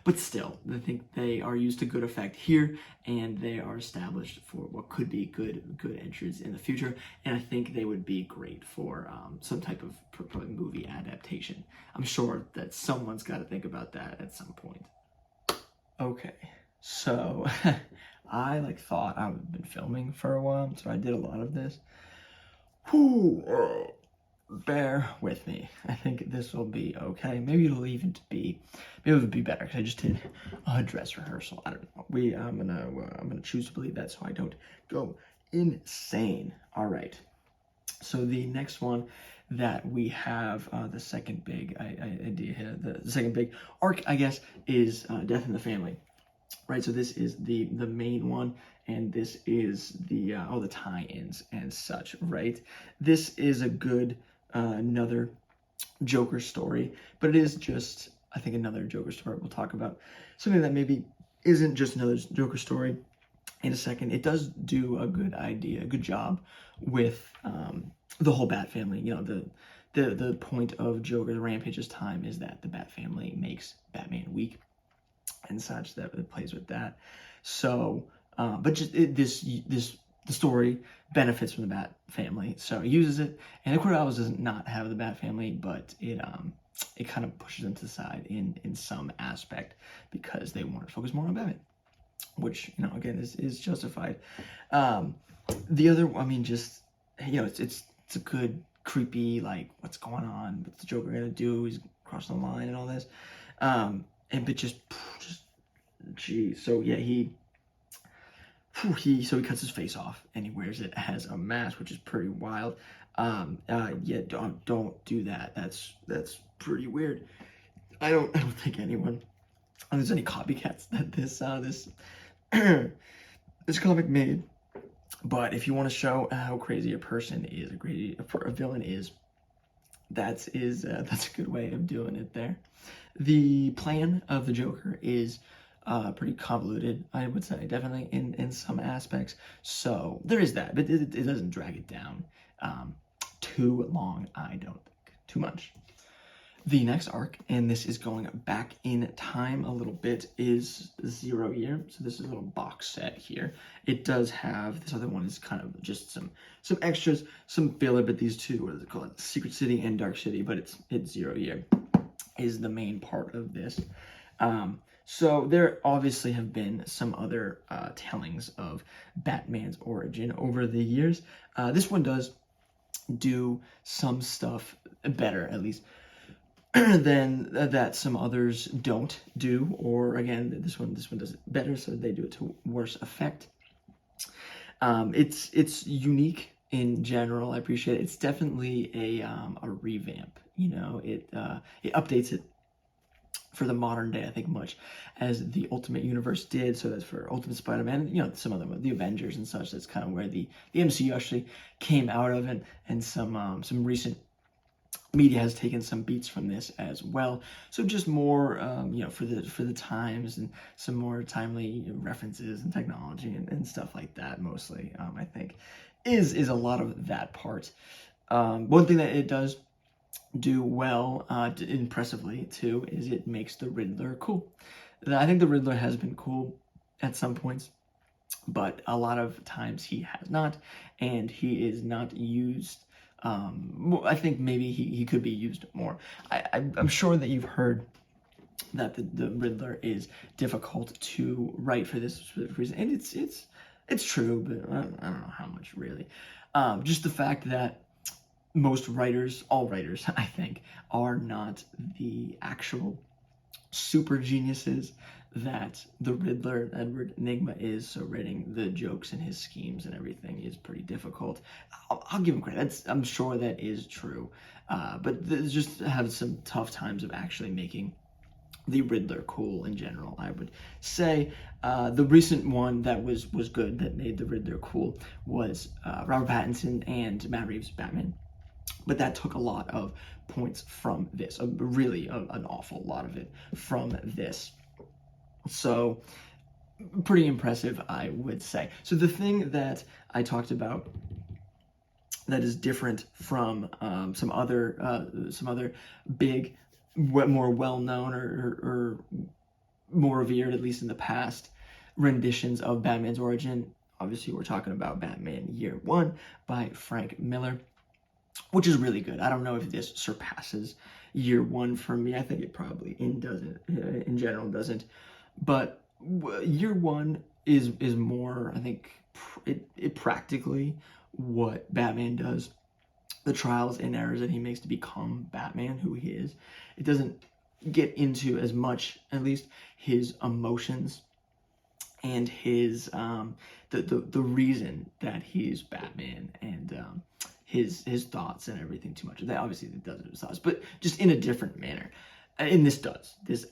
But still, I think they are used to good effect here, and they are established for what could be good entries in the future. And I think they would be great for some type of probably movie adaptation. I'm sure that someone's got to think about that at some point. Okay, so I thought I've been filming for a while, so I did a lot of this. Bear with me. I think this will be okay. Maybe it'll be better because I just did a dress rehearsal. I don't know. I'm gonna choose to believe that so I don't go insane. All right. So the next one that we have, the second big idea here, the second big arc, I guess, is Death in the Family. Right, so this is the main one, and this is the all the tie-ins and such. Right, this is a good another Joker story, but it is just, I think, another Joker story. We'll talk about something that maybe isn't just another Joker story in a second. It does do a good job with the whole Bat family. The point of Joker's Rampage's time is that the Bat family makes Batman weak and such, that it plays with that. So, but just the story benefits from the Bat family, so it uses it. And the Court of Owls does not have the Bat family, but it kind of pushes them to the side in some aspect because they want to focus more on Batman, which again is justified. The other, I mean, just it's it's a good creepy, like, what's going on, what's the Joker gonna do, he's crossing the line and all this, but just geez. So yeah, he cuts his face off and he wears it as a mask, which is pretty wild. Yeah, don't do that. That's pretty weird. I don't think anyone, there's any copycats that this this comic made. But if you want to show how crazy a person is, a villain is, that's a good way of doing it there. The plan of the Joker is pretty convoluted, I would say, definitely in some aspects. So there is that, but it doesn't drag it down too long, I don't think. Too much. The next arc, and this is going back in time a little bit, is 0 Year. So this is a little box set here. It does have, this other one is kind of just some extras, some filler, but these two, what is it called? Secret City and Dark City, but it's 0 Year is the main part of this. So there obviously have been some other tellings of Batman's origin over the years. This one does do some stuff better, at least, than that some others don't do, or again, this one does it better, so they do it to worse effect. It's unique in general. I appreciate it. It's definitely a revamp. You know, it updates it for the modern day, I think, much as the Ultimate Universe did. So that's for Ultimate Spider-Man, you know, some of them, the Avengers and such. That's kind of where the MCU actually came out of, and some recent media has taken some beats from this as well. So just more, you know, for the times, and some more timely references and technology and stuff like that. Mostly, I think, is a lot of that part. One thing that it does do well, impressively too, is it makes the Riddler cool. I think the Riddler has been cool at some points, but a lot of times he has not, and he is not used. I think maybe he could be used more. I'm sure that you've heard that the Riddler is difficult to write for this specific reason, and it's true, but I don't know how much really. Just the fact that most writers, all writers, I think, are not the actual super geniuses that the Riddler, Edward Enigma, is. So writing the jokes and his schemes and everything is pretty difficult. I'll give him credit. I'm sure that is true. But just have some tough times of actually making the Riddler cool in general, I would say. The recent one that was good, that made the Riddler cool, was Robert Pattinson and Matt Reeves' Batman. But that took a lot of points from this, really an awful lot of it from this. So pretty impressive, I would say. So the thing that I talked about that is different from some other big, more well-known or more revered, at least in the past, renditions of Batman's origin. Obviously, we're talking about Batman Year One by Frank Miller, which is really good. I don't know if this surpasses Year One for me. I think it probably in general doesn't. But Year One is more, I think, it practically what Batman does, the trials and errors that he makes to become Batman, who he is. It doesn't get into as much, at least, his emotions and his the reason that he's Batman, and his thoughts and everything too much. That obviously it does his thoughts, but just in a different manner. And this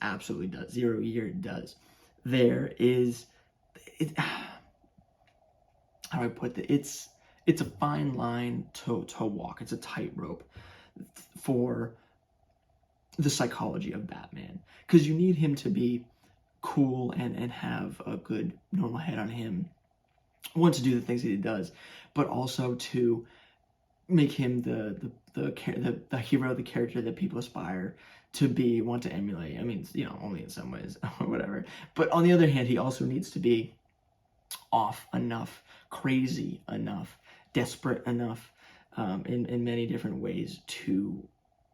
absolutely does. 0 Year does. There is, how do I put it? It's a fine line to walk. It's a tightrope for the psychology of Batman, because you need him to be cool and have a good normal head on him, want to do the things that he does, but also to make him the hero, the character that people aspire to be, want to emulate. I mean, you know, only in some ways or whatever. But on the other hand, he also needs to be off enough, crazy enough, desperate enough, in many different ways to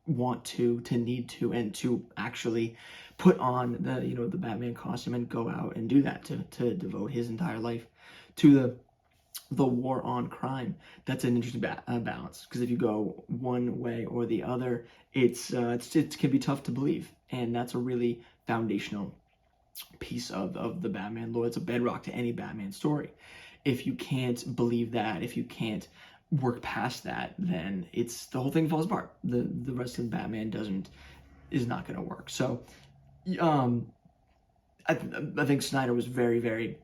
want to need to, and to actually put on the Batman costume and go out and do that, to devote his entire life to the war on crime. That's an interesting balance, because if you go one way or the other, it can be tough to believe, and that's a really foundational piece of the Batman lore. It's a bedrock to any Batman story. If you can't believe that, if you can't work past that, then the whole thing falls apart. The rest of Batman is not going to work. So, I think Snyder was very, very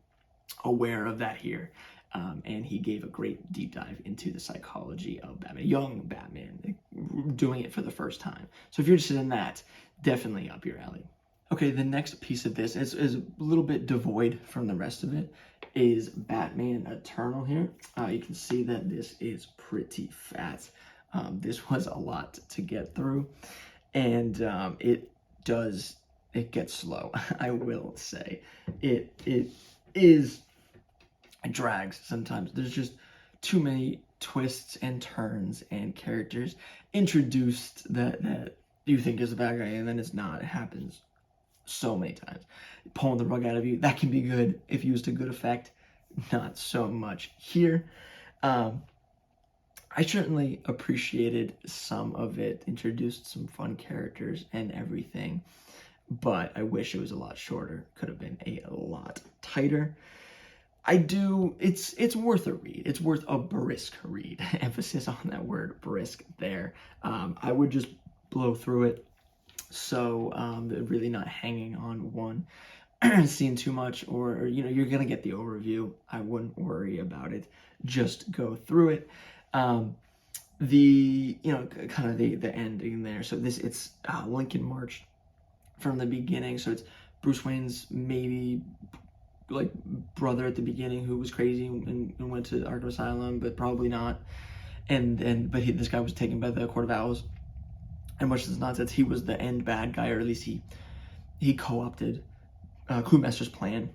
aware of that here. And he gave a great deep dive into the psychology of Batman, young Batman, doing it for the first time. So if you're interested in that, definitely up your alley. Okay, the next piece of this is a little bit devoid from the rest of it, is Batman Eternal here. You can see that this is pretty fat. This was a lot to get through, and it gets slow, I will say. It drags sometimes. There's just too many twists and turns and characters introduced that you think is the bad guy, and then it's not. It happens so many times. Pulling the rug out of you, that can be good if used to good effect. Not so much here. I certainly appreciated some of it, introduced some fun characters and everything, but I wish it was a lot shorter. Could have been a lot tighter. It's worth a read. It's worth a brisk read. Emphasis on that word brisk there. I would just blow through it. So really not hanging on one scene too much, or you're gonna get the overview. I wouldn't worry about it. Just go through it. Kind of the ending there. So it's Lincoln March from the beginning. So it's Bruce Wayne's maybe like brother at the beginning who was crazy and went to Arkham Asylum, but probably not. But this guy was taken by the Court of Owls. And much of this nonsense, he was the end bad guy, or at least he co-opted Cluemaster's plan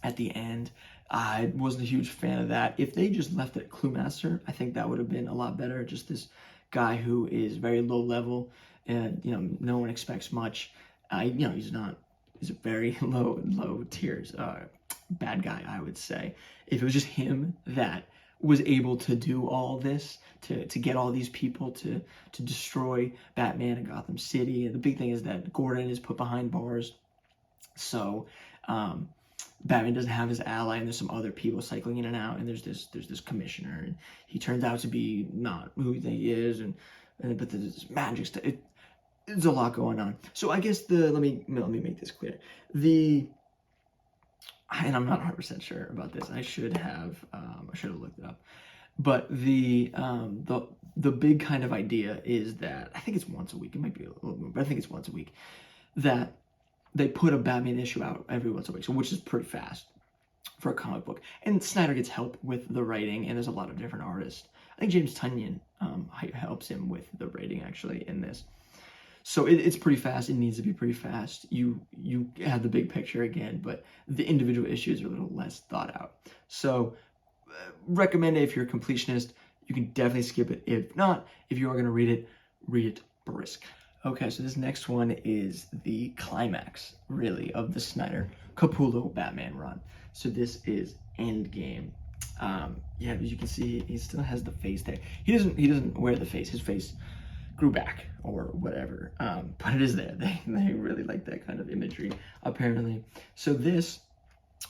at the end. I wasn't a huge fan of that. If they just left it at Cluemaster, I think that would have been a lot better. Just this guy who is very low level, and no one expects much. He's a very low tiers bad guy, I would say. If it was just him that was able to do all this, to get all these people to destroy Batman and Gotham City. And the big thing is that Gordon is put behind bars, so Batman doesn't have his ally, and there's some other people cycling in and out, and there's this commissioner, and he turns out to be not who he is, but there's magic stuff. There's a lot going on. So I guess let me make this clear. And I'm not 100% sure about this. I should have looked it up. But the big kind of idea is that, I think it's once a week. It might be a little more, but I think it's once a week, that they put a Batman issue out every once a week, so which is pretty fast for a comic book. And Snyder gets help with the writing, and there's a lot of different artists. I think James Tynion helps him with the writing actually in this. So it's pretty fast. It needs to be pretty fast. You have the big picture again, but the individual issues are a little less thought out. So recommend it if you're a completionist. You can definitely skip it. If not, if you are going to read it brisk. Okay, so this next one is the climax, really, of the Snyder Capullo Batman run. So this is Endgame. Yeah, as you can see, he still has the face there. He doesn't wear the face. His face grew back or whatever, but it is there. They really like that kind of imagery, apparently. So this,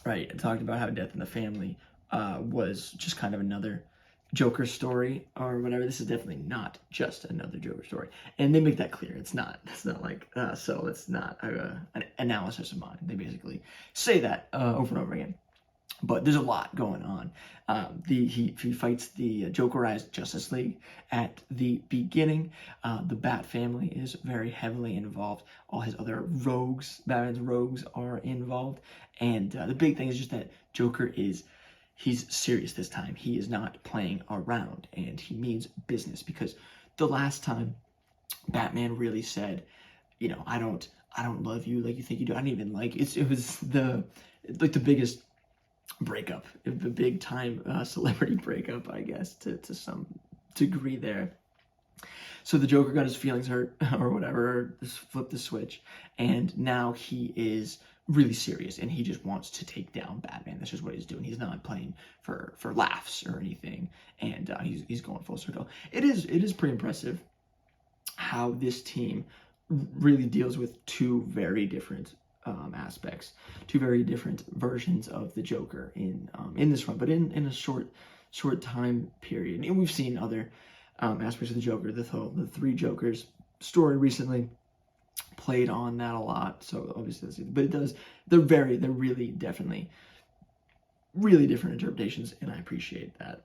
right, I talked about how Death in the Family was just kind of another Joker story or whatever. This is definitely not just another Joker story, and they make that clear. It's not like so it's not an analysis of mine. They basically say that over and over again. But there's a lot going on. He fights the Jokerized Justice League at the beginning. The Bat family is very heavily involved. All his other rogues, Batman's rogues, are involved. And the big thing is just that Joker he's serious this time. He is not playing around, and he means business, because the last time Batman really said, I don't love you like you think you do. I don't even like it. It was the biggest breakup, the big time celebrity breakup, I guess, to some degree there. So the Joker got his feelings hurt or whatever, just flipped the switch, and now he is really serious, and he just wants to take down Batman. That's just what he's doing. He's not playing for laughs or anything, and he's going full circle. It is pretty impressive how this team really deals with two very different aspects, two very different versions of the Joker in this run, but in a short time period. And we've seen other aspects of the Joker. The Three Jokers story recently played on that a lot. So obviously, but it does. They're really definitely really different interpretations, and I appreciate that.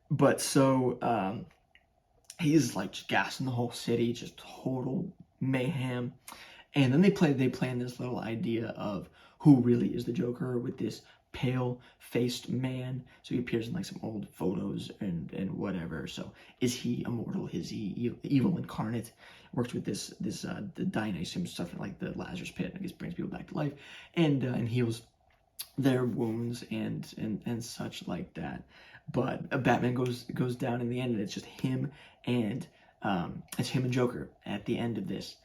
But so he's like just gassing the whole city, just total mayhem. And then they plan this little idea of who really is the Joker with this pale-faced man. So he appears in like some old photos and whatever. So is he immortal? Is he evil incarnate? Works with the Dynasty stuff like the Lazarus Pit. I guess brings people back to life and heals their wounds and such like that. But Batman goes down in the end, and it's just him and Joker at the end of this.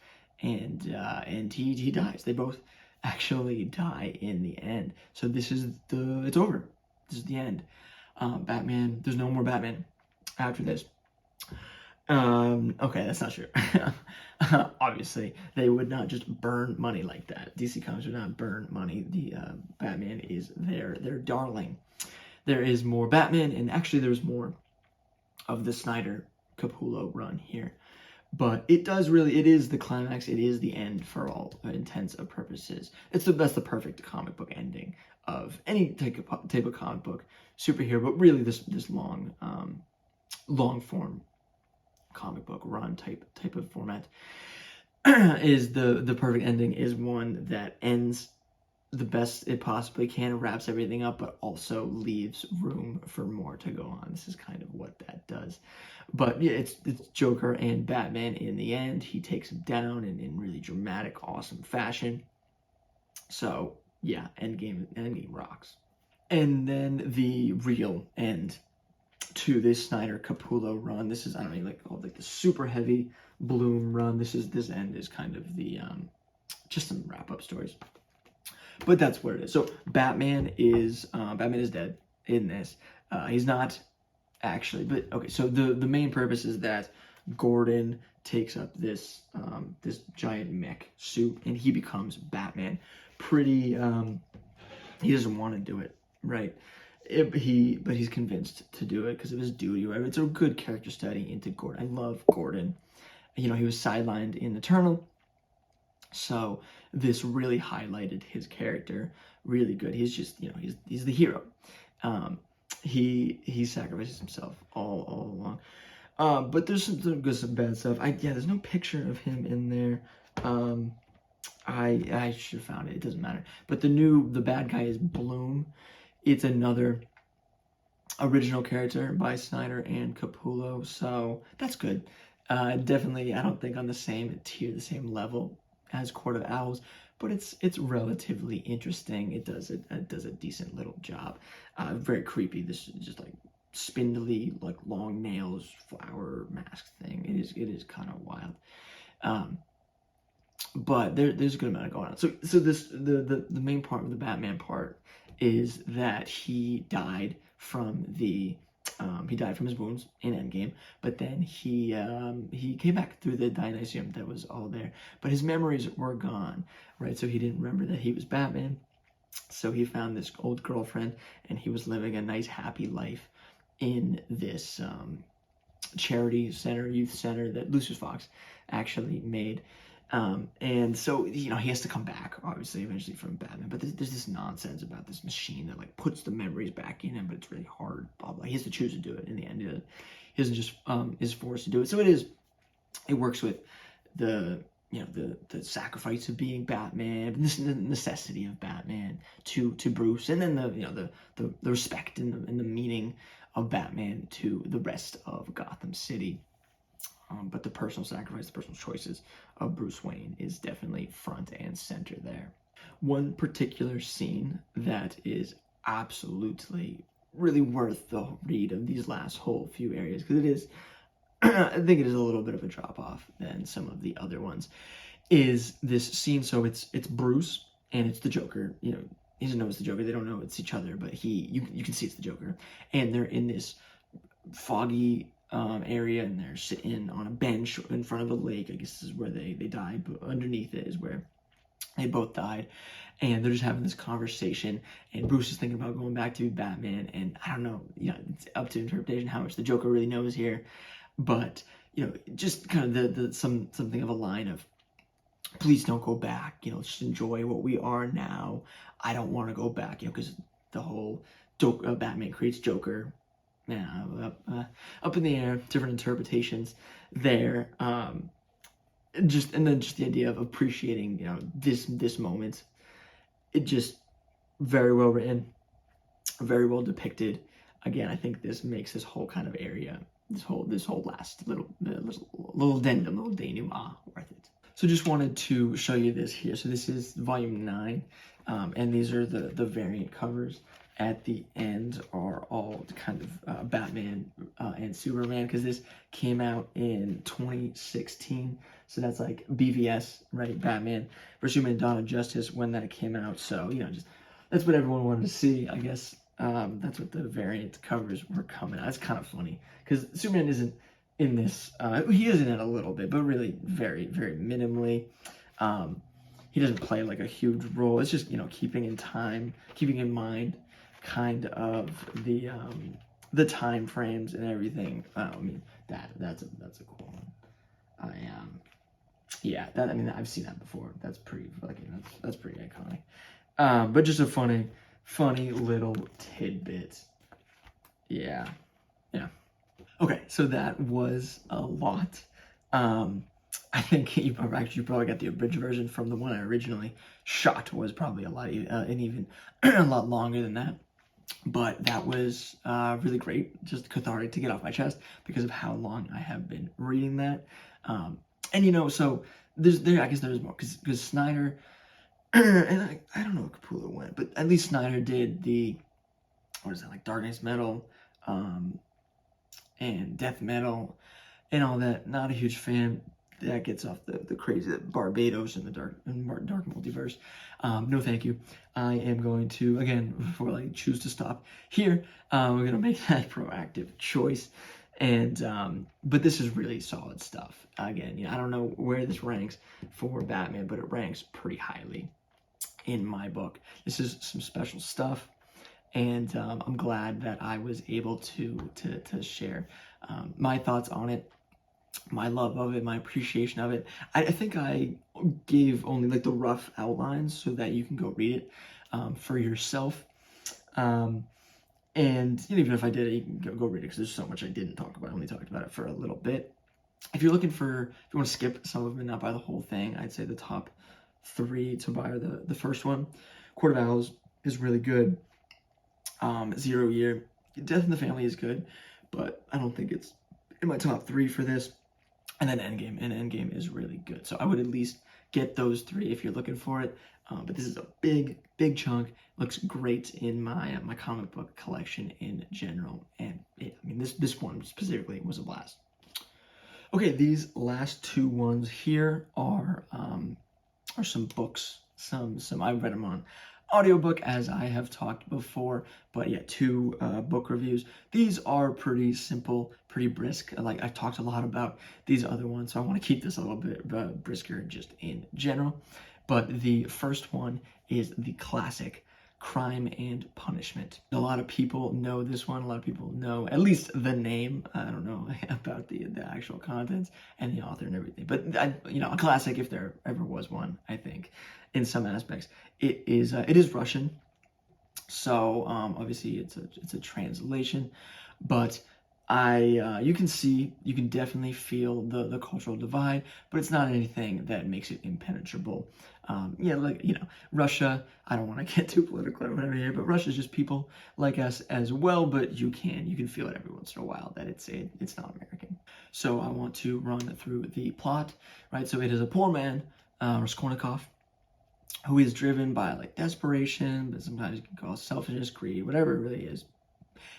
And he dies. They both actually die in the end. So it's over. This is the end. Batman, there's no more Batman after this. Okay, that's not true. Obviously, they would not just burn money like that. DC Comics would not burn money. The Batman is their darling. There is more Batman, and actually there's more of the Snyder Capullo run here. But it is the climax, it is the end for all intents and purposes. That's the perfect comic book ending of any type of comic book superhero, but really this long form comic book run type of format is the perfect ending, is one that ends the best it possibly can, wraps everything up, but also leaves room for more to go on. This is kind of what that does. But yeah, it's Joker and Batman in the end. He takes him down in really dramatic, awesome fashion. So yeah, Endgame rocks. And then the real end to this Snyder Capullo run. This is, I don't know, like the super heavy Bloom run. This end is kind of the just some wrap up stories. But that's what it is. So Batman is dead in this. He's not actually, but okay. So the main purpose is that Gordon takes up this giant mech suit, and he becomes Batman. He doesn't want to do it, right? But he's convinced to do it because of his duty, right? It's a good character study into Gordon. I love Gordon. He was sidelined in Eternal, so this really highlighted his character really good. He's just, he's the hero. He sacrifices himself all along. But there's some good, some bad stuff. There's no picture of him in there. I should have found it. It doesn't matter. But the bad guy is Bloom. It's another original character by Snyder and Capullo, so that's good. Definitely, I don't think on the same tier, the same level as Court of Owls, but it's relatively interesting. It does a decent little job. Very creepy. This is just like spindly, like long nails, flower mask thing. It is kind of wild. But there's a good amount of going on. So the main part of the Batman part is that he died from his wounds in Endgame, but then he came back through the Dynasty that was all there, but his memories were gone, right? So he didn't remember that he was Batman. So he found this old girlfriend, and he was living a nice, happy life in this charity center, youth center that Lucius Fox actually made. And so, he has to come back, obviously, eventually from Batman. But there's this nonsense about this machine that, like, puts the memories back in him, but it's really hard, blah, blah. He has to choose to do it in the end. He doesn't just, is forced to do it. So it works with the sacrifice of being Batman, the necessity of Batman to Bruce, and then the respect and the meaning of Batman to the rest of Gotham City. But the personal sacrifice, the personal choices of Bruce Wayne is definitely front and center there. One particular scene that is absolutely really worth the read of these last whole few areas, because it is, I think it is a little bit of a drop off than some of the other ones, is this scene. So it's Bruce and it's the Joker. You know, he doesn't know it's the Joker. They don't know it's each other, but you can see it's the Joker, and they're in this foggy area, and they're sitting on a bench in front of a lake. I guess this is where they died, but underneath it is where they both died, and they're just having this conversation, and Bruce is thinking about going back to Batman, and I don't know, you know, it's up to interpretation how much the Joker really knows here, but, you know, just kind of the something of a line of, please don't go back, you know, just enjoy what we are now. I don't want to go back, you know, because the whole Batman creates Joker, yeah, up in the air, different interpretations there. Just and then just the idea of appreciating, you know, this moment. It just very well written, very well depicted. Again, I think this makes this whole kind of area, this whole last little addendum, little denouement worth it. So just wanted to show you this here. So this is volume 9, and these are the variant covers. At the end are all kind of Batman and Superman, because this came out in 2016. So that's like BVS, right? Batman vs. Superman, Dawn of Justice, when that came out. So, you know, just that's what everyone wanted to see, I guess. That's what the variant covers were coming out. It's kind of funny because Superman isn't in this. He is in it a little bit, but really very, very minimally. He doesn't play like a huge role. It's just, you know, keeping in mind kind of the time frames and everything. I mean, that's a cool one. Yeah, I mean, I've seen that before. That's pretty fucking, that's pretty iconic. But just a funny little tidbit. Yeah. Okay, so that was a lot. I think you probably got the abridged version from the one I originally shot. Was probably a lot, and even a lot longer than that. But that was really great, just cathartic to get off my chest because of how long I have been reading that. And, you know, so I guess there's more because Snyder, and I don't know what Capullo went, but at least Snyder did like Darkness Metal, and Death Metal, and all that. Not a huge fan. That gets off the crazy Barbados and the dark multiverse. No, thank you. I am going to, again, before I choose to stop here, we're going to make that proactive choice. And but this is really solid stuff. Again, you know, I don't know where this ranks for Batman, but it ranks pretty highly in my book. This is some special stuff, and I'm glad that I was able to share my thoughts on it, my love of it, my appreciation of it. I think I gave only like the rough outlines so that you can go read it for yourself. And you know, even if I did it, you can go read it because there's so much I didn't talk about. I only talked about it for a little bit. If you want to skip some of it, not buy the whole thing, I'd say the top 3 to buy are the first one. Court of Owls is really good. 0 Year, Death in the Family is good, but I don't think it's in my top 3 for this. And then Endgame is really good. So I would at least get those 3 if you're looking for it. But this is a big chunk. Looks great in my comic book collection in general. And I mean, this one specifically was a blast. Okay, these last 2 ones here are some books. Some I read them on audiobook, as I have talked before, but yeah, 2 book reviews. These are pretty simple, pretty brisk. Like, I've talked a lot about these other ones, so I want to keep this a little bit brisker just in general. But the first one is the classic Crime and Punishment. A lot of people know this one. A lot of people know at least the name. I don't know about the actual contents and the author and everything, but you know, a classic if there ever was one. I think in some aspects it is Russian, so obviously it's a translation, but you can definitely feel the cultural divide, but it's not anything that makes it impenetrable. Yeah, like, you know, Russia, I don't want to get too political or whatever here, but Russia's just people like us as well, but you can feel it every once in a while that it's not American. So I want to run through the plot, right? So it is a poor man, Raskolnikov, who is driven by like desperation, but sometimes you can call it selfishness, greed, whatever it really is,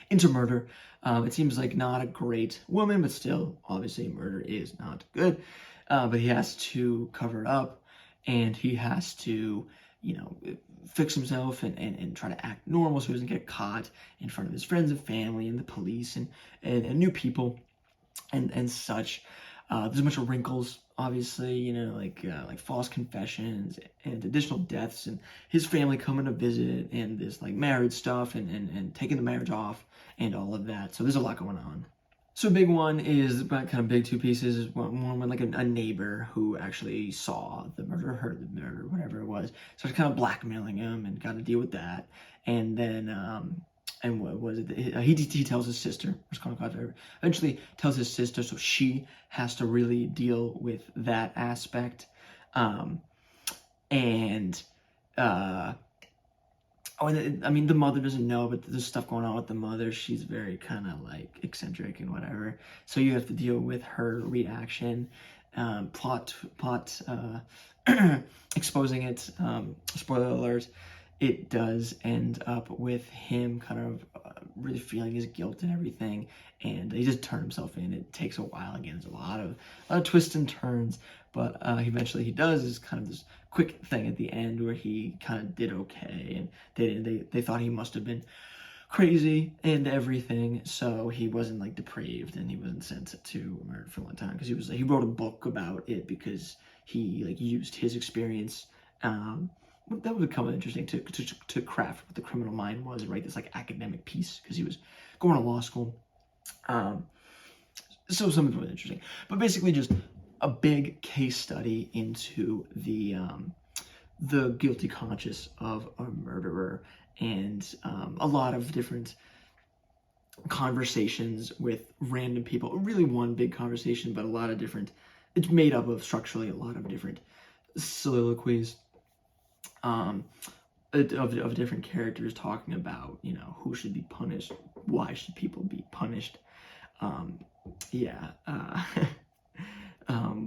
into murder. It seems like not a great woman, but still, obviously, murder is not good. but he has to cover it up, and he has to, you know, fix himself and try to act normal so he doesn't get caught in front of his friends and family and the police and new people and such. There's a bunch of wrinkles, obviously, you know, like false confessions and additional deaths and his family coming to visit and this like marriage stuff and taking the marriage off and all of that. So there's a lot going on. So a big one is kind of big two pieces. Is one with like a neighbor who actually saw the murder, heard the murder, whatever it was. So it's kind of blackmailing him and got to deal with that. And then and what was it? He tells his sister, eventually tells his sister, so she has to really deal with that aspect. And oh, and I mean, the mother doesn't know, but there's stuff going on with the mother. She's very kind of like eccentric and whatever. So you have to deal with her reaction, plot, exposing it. Spoiler alert. It does end up with him kind of really feeling his guilt and everything, and he just turned himself in. It takes a while. Again, there's a lot of twists and turns, but eventually he does is kind of this quick thing at the end where he kind of did okay, and they thought he must have been crazy and everything, so he wasn't like depraved and he wasn't sent to murder for a long time because he wrote a book about it because he like used his experience. That would become interesting to craft what the criminal mind was and write this like academic piece because he was going to law school. So some of it was interesting, but basically just a big case study into the guilty conscience of a murderer and a lot of different conversations with random people. Really one big conversation, but a lot of different. It's made up of structurally a lot of different soliloquies. Of different characters talking about, you know, who should be punished, why should people be punished.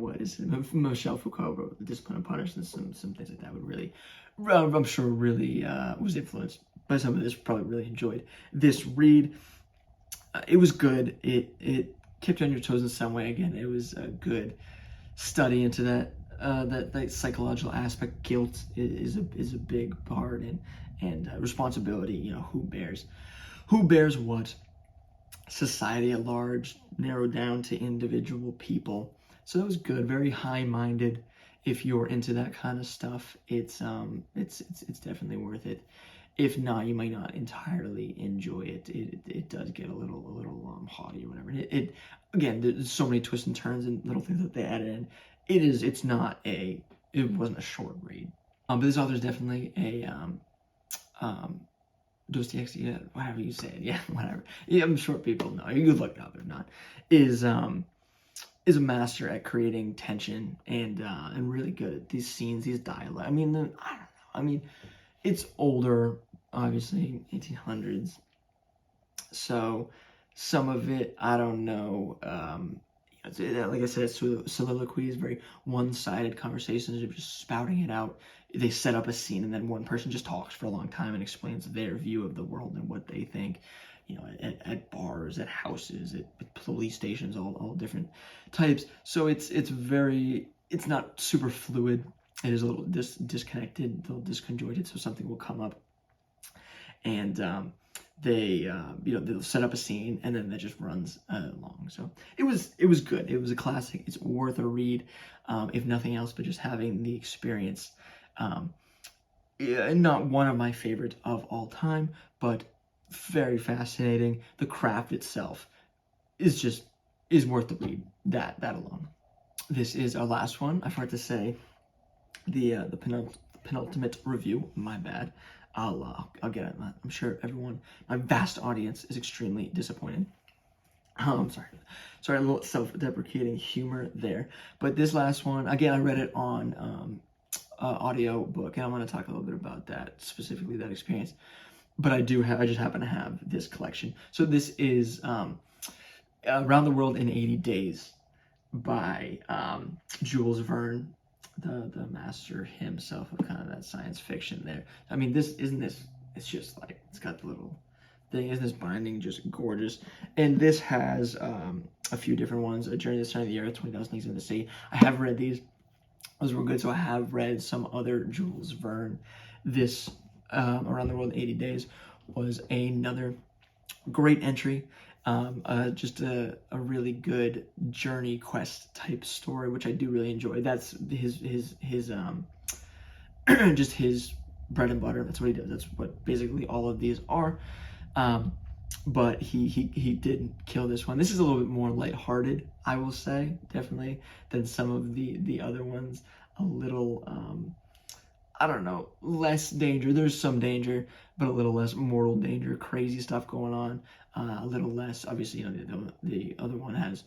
What is it? Michel Foucault wrote The Discipline of Punishment, some things like that would really, I'm sure really was influenced by some of this, probably really enjoyed this read. It was good. It kept you on your toes in some way. Again, it was a good study into that psychological aspect. Guilt is a big part, and responsibility. You know, who bears what. Society at large narrowed down to individual people. So that was good. Very high-minded. If you're into that kind of stuff, it's definitely worth it. If not, you might not entirely enjoy it. It does get a little haughty or whatever. It again, there's so many twists and turns and little things that they added in. It wasn't a short read. But this author is definitely a Dostoevsky, yeah, whatever you say it, yeah, whatever. Yeah, I'm sure people know. You could look it up if not. Is a master at creating tension and really good at these scenes, these dialogue. I mean, I don't know. I mean, it's older, obviously, 1800s. So some of it, I don't know. Like I said, soliloquies, very one-sided conversations of just spouting it out. They set up a scene and then one person just talks for a long time and explains their view of the world and what they think, you know, at bars, at houses, at police stations, all different types. So it's not super fluid. It is a little disconnected, a little disconjointed, so something will come up and they'll set up a scene and then that just runs along. So it was good. It was a classic. It's worth a read, if nothing else, but just having the experience. Not one of my favorites of all time, but very fascinating. The craft itself is worth the read. That alone. This is our last one. I forgot to say the penultimate review. My bad. I'll get it. I'm sure everyone, my vast audience, is extremely disappointed. I'm sorry, a little self-deprecating humor there. But this last one, again, I read it on audio book, and I want to talk a little bit about that, specifically that experience. But I just happen to have this collection. So this is Around the World in 80 Days by Jules Verne, the master himself of kind of that science fiction there. I mean, it's just like, it's got the little thing. Isn't this binding just gorgeous? And this has a few different ones. A Journey to the Center of the Earth, 20,000 Leagues Under the Sea. I have read these. Those were good. So I have read some other Jules Verne. This Around the World in 80 Days was another great entry. Just a really good journey quest type story, which I do really enjoy. That's his just his bread and butter. That's what he does. That's what basically all of these are. But he did kill this one. This is a little bit more lighthearted, I will say, definitely, than some of the other ones. A little, I don't know, less danger. There's some danger, but a little less mortal danger, crazy stuff going on. A little less, obviously, the other one has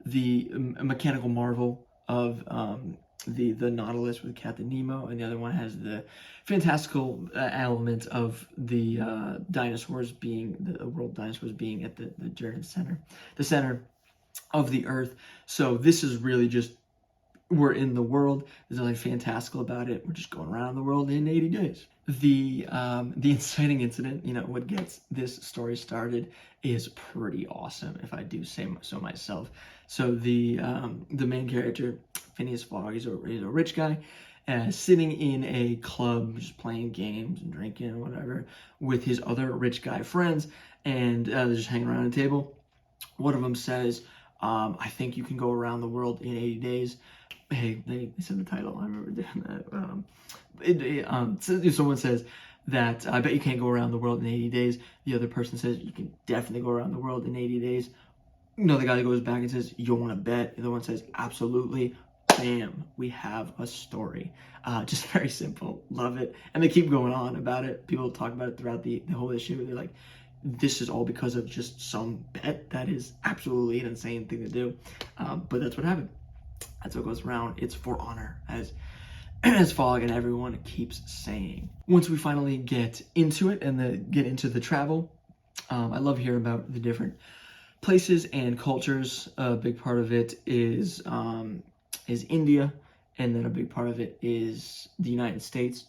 the mechanical marvel of the Nautilus with Captain Nemo, and the other one has the fantastical element of the dinosaurs being, the world dinosaurs being at the Journey center, the center of the Earth. So this is really just, we're in the world. There's nothing fantastical about it. We're just going around the world in 80 days. The inciting incident, what gets this story started, is pretty awesome, if I do say so myself. So the main character, Phineas Fogg, he's a rich guy, sitting in a club, just playing games and drinking and whatever, with his other rich guy friends, and they're just hanging around a table. One of them says, I think you can go around the world in 80 days. Hey, they said the title. I remember doing that. So someone says that, I bet you can't go around the world in 80 days. The other person says, you can definitely go around the world in 80 days. Another guy goes back and says, you want to bet? The other one says, absolutely. Bam, we have a story. Just very simple. Love it. And they keep going on about it. People talk about it throughout the whole issue. They're like, this is all because of just some bet. That is absolutely an insane thing to do. But that's what happened. That's what goes around. It's for honor, as Fogg and everyone keeps saying. Once we finally get into it and get into the travel, I love hearing about the different places and cultures. A big part of it is India, and then a big part of it is the United States.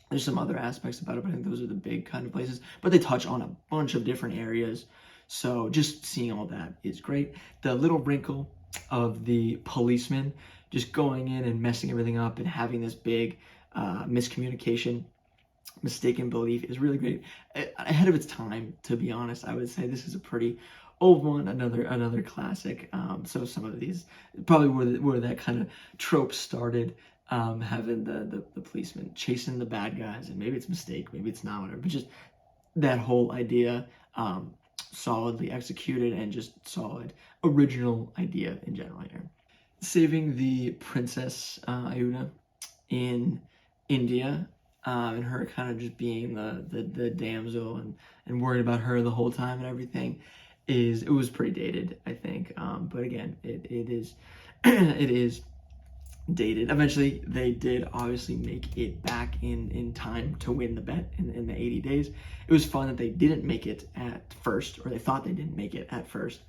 There's some other aspects about it, but I think those are the big kind of places. But they touch on a bunch of different areas, so just seeing all that is great. The little wrinkle of the policeman just going in and messing everything up and having this big miscommunication, mistaken belief is really great. Ahead of its time, to be honest. I would say this is a pretty old one, another classic. So some of these probably where that kind of trope started, having the policeman chasing the bad guys, and maybe it's a mistake, maybe it's not, whatever, but just that whole idea, solidly executed, and just solid original idea in general here. Saving the Princess Ayuda in India, and her kind of just being the damsel and worried about her the whole time and everything, it was pretty dated, I think. But again, it is it is dated. Eventually, they did obviously make it back in time to win the bet in the 80 days. It was fun that they didn't make it at first, or they thought they didn't make it at first.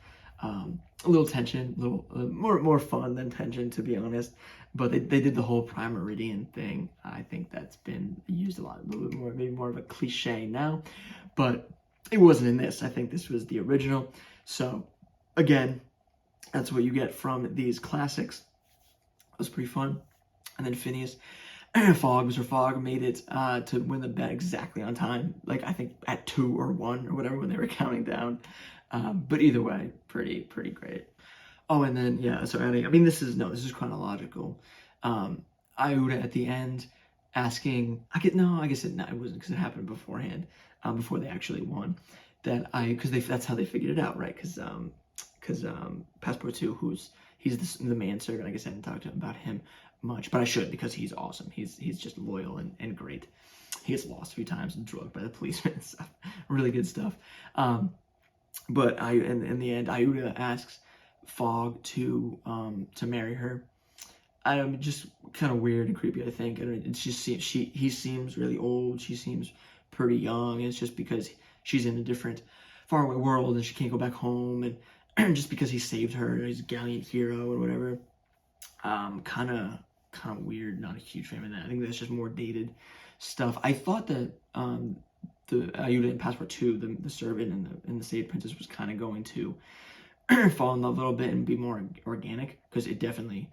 A little tension, a little more fun than tension, to be honest. But they did the whole Prime Meridian thing. I think that's been used a lot, a little bit more, maybe more of a cliche now, but it wasn't in this. I think this was the original. So again, that's what you get from these classics. It was pretty fun. And then Phineas, Mr. Fogg made it to win the bet exactly on time. Like, I think at 2 or 1 or whatever when they were counting down. But either way, pretty great. Oh, and then, yeah, so adding, I mean, this is chronological. Ayuda at the end asking, I guess it wasn't, because it happened beforehand, before they actually won. That's how they figured it out, right? Because Passport 2, he's the manservant. I guess I haven't talked about him much, but I should, because he's awesome. He's just loyal and great. He gets lost a few times and drugged by the policemen and stuff. Really good stuff. But in the end, Ayuda asks Fogg to marry her. Just kind of weird and creepy, I think. And it's just he seems really old. She seems pretty young. And it's just because she's in a different, faraway world and she can't go back home, and just because he saved her, he's a gallant hero or whatever. Kind of weird. Not a huge fan of that. I think that's just more dated stuff. I thought that the Ayuda in Passport 2, the servant and the Sage Princess, was kind of going to fall in love a little bit and be more organic, because it definitely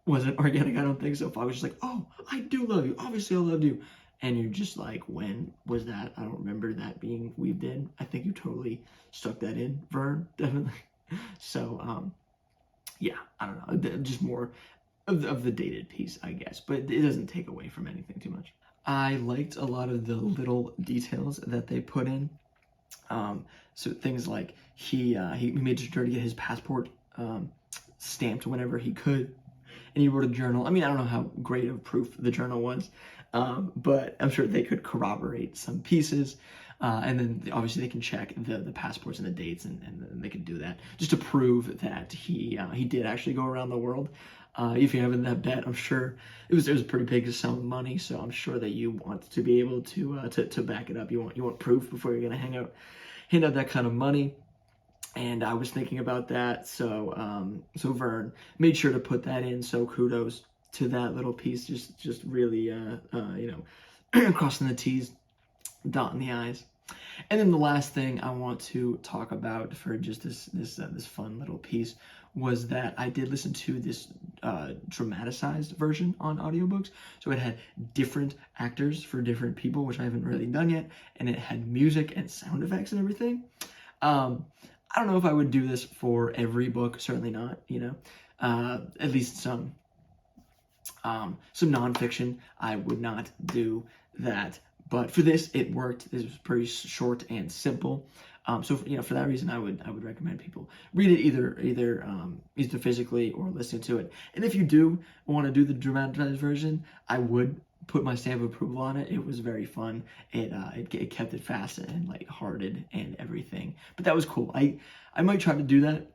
wasn't organic, I don't think. So if I was just like, oh, I do love you, obviously I loved you, and you're just like, when was that? I don't remember that being weaved in. I think you totally stuck that in, Vern, definitely. So, yeah, I don't know, just more of the dated piece, I guess, but it doesn't take away from anything too much. I liked a lot of the little details that they put in. So things like he made sure to get his passport stamped whenever he could, and he wrote a journal. I mean, I don't know how great of proof the journal was, but I'm sure they could corroborate some pieces. And then obviously they can check the passports and the dates, and they can do that just to prove that he did actually go around the world. If you haven't that bet, I'm sure it was a pretty big sum of money, so I'm sure that you want to be able to back it up. You want proof before you're gonna hand out that kind of money. And I was thinking about that, so so Vern made sure to put that in. So kudos to that little piece, just really you know, crossing the T's, dotting the I's. And then the last thing I want to talk about for just this fun little piece was that I did listen to this dramatized version on audiobooks. So it had different actors for different people, which I haven't really done yet, and it had music and sound effects and everything. I don't know if I would do this for every book, certainly not, you know. At least some nonfiction, I would not do that. But for this, it worked. This was pretty short and simple. So you know, for that reason, I would recommend people read it either physically or listen to it. And if you do want to do the dramatized version, I would put my stamp of approval on it. It was very fun. It kept it fast and lighthearted and everything. But that was cool. I might try to do that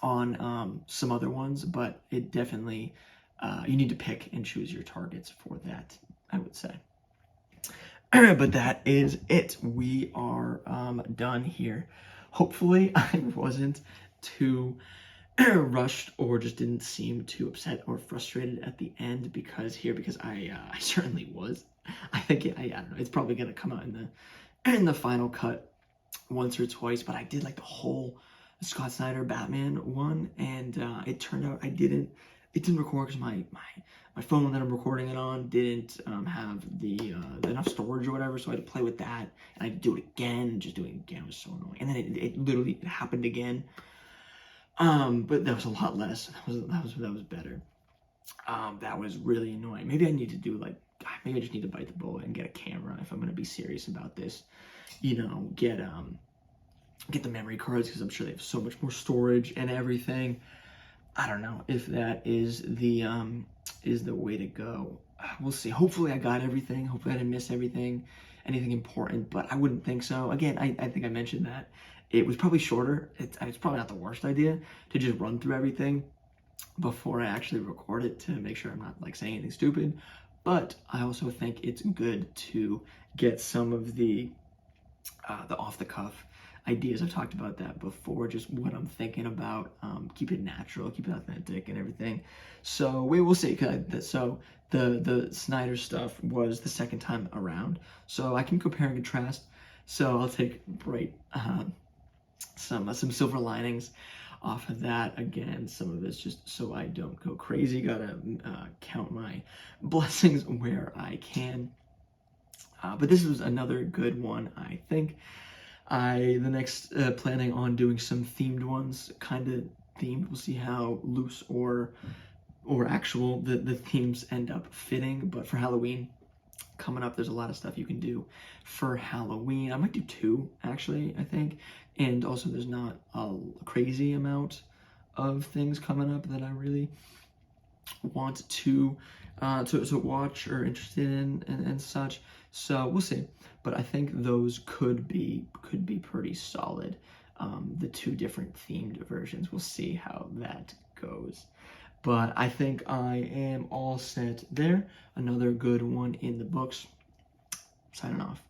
on some other ones, but it definitely you need to pick and choose your targets for that, I would say. But that is it. We are done here. Hopefully I wasn't too rushed or just didn't seem too upset or frustrated at the end, because I certainly was. I think I don't know, it's probably gonna come out in the final cut once or twice, but I did like the whole Scott Snyder Batman one, and it turned out it didn't record because my phone that I'm recording it on didn't have the enough storage or whatever, so I had to play with that, and I had to do it again, just doing it again was so annoying. And then it literally happened again. But that was a lot less. That was better. That was really annoying. Maybe I need to do maybe I just need to bite the bullet and get a camera if I'm gonna be serious about this. You know, get the memory cards, because I'm sure they have so much more storage and everything. I don't know if that is the way to go. We'll see. Hopefully I got everything. Hopefully I didn't miss anything important, but I wouldn't think so. Again, I think I mentioned that it was probably shorter. It's probably not the worst idea to just run through everything before I actually record it, to make sure I'm not saying anything stupid. But I also think it's good to get some of the off the cuff ideas. I've talked about that before, just what I'm thinking about. Keep it natural, keep it authentic and everything. So we'll see. So the Snyder stuff was the second time around, so I can compare and contrast. So I'll take some silver linings off of that. Again, some of it's just so I don't go crazy. Gotta count my blessings where I can. But this was another good one, I think. The next planning on doing some themed ones, kind of themed. We'll see how loose or actual the themes end up fitting. But for Halloween coming up, there's a lot of stuff you can do for Halloween. I might do 2 actually, I think. And also there's not a crazy amount of things coming up that I really want to watch or interested in and such. So we'll see. But I think those could be pretty solid. The 2 different themed versions. We'll see how that goes. But I think I am all set there. Another good one in the books. Signing off.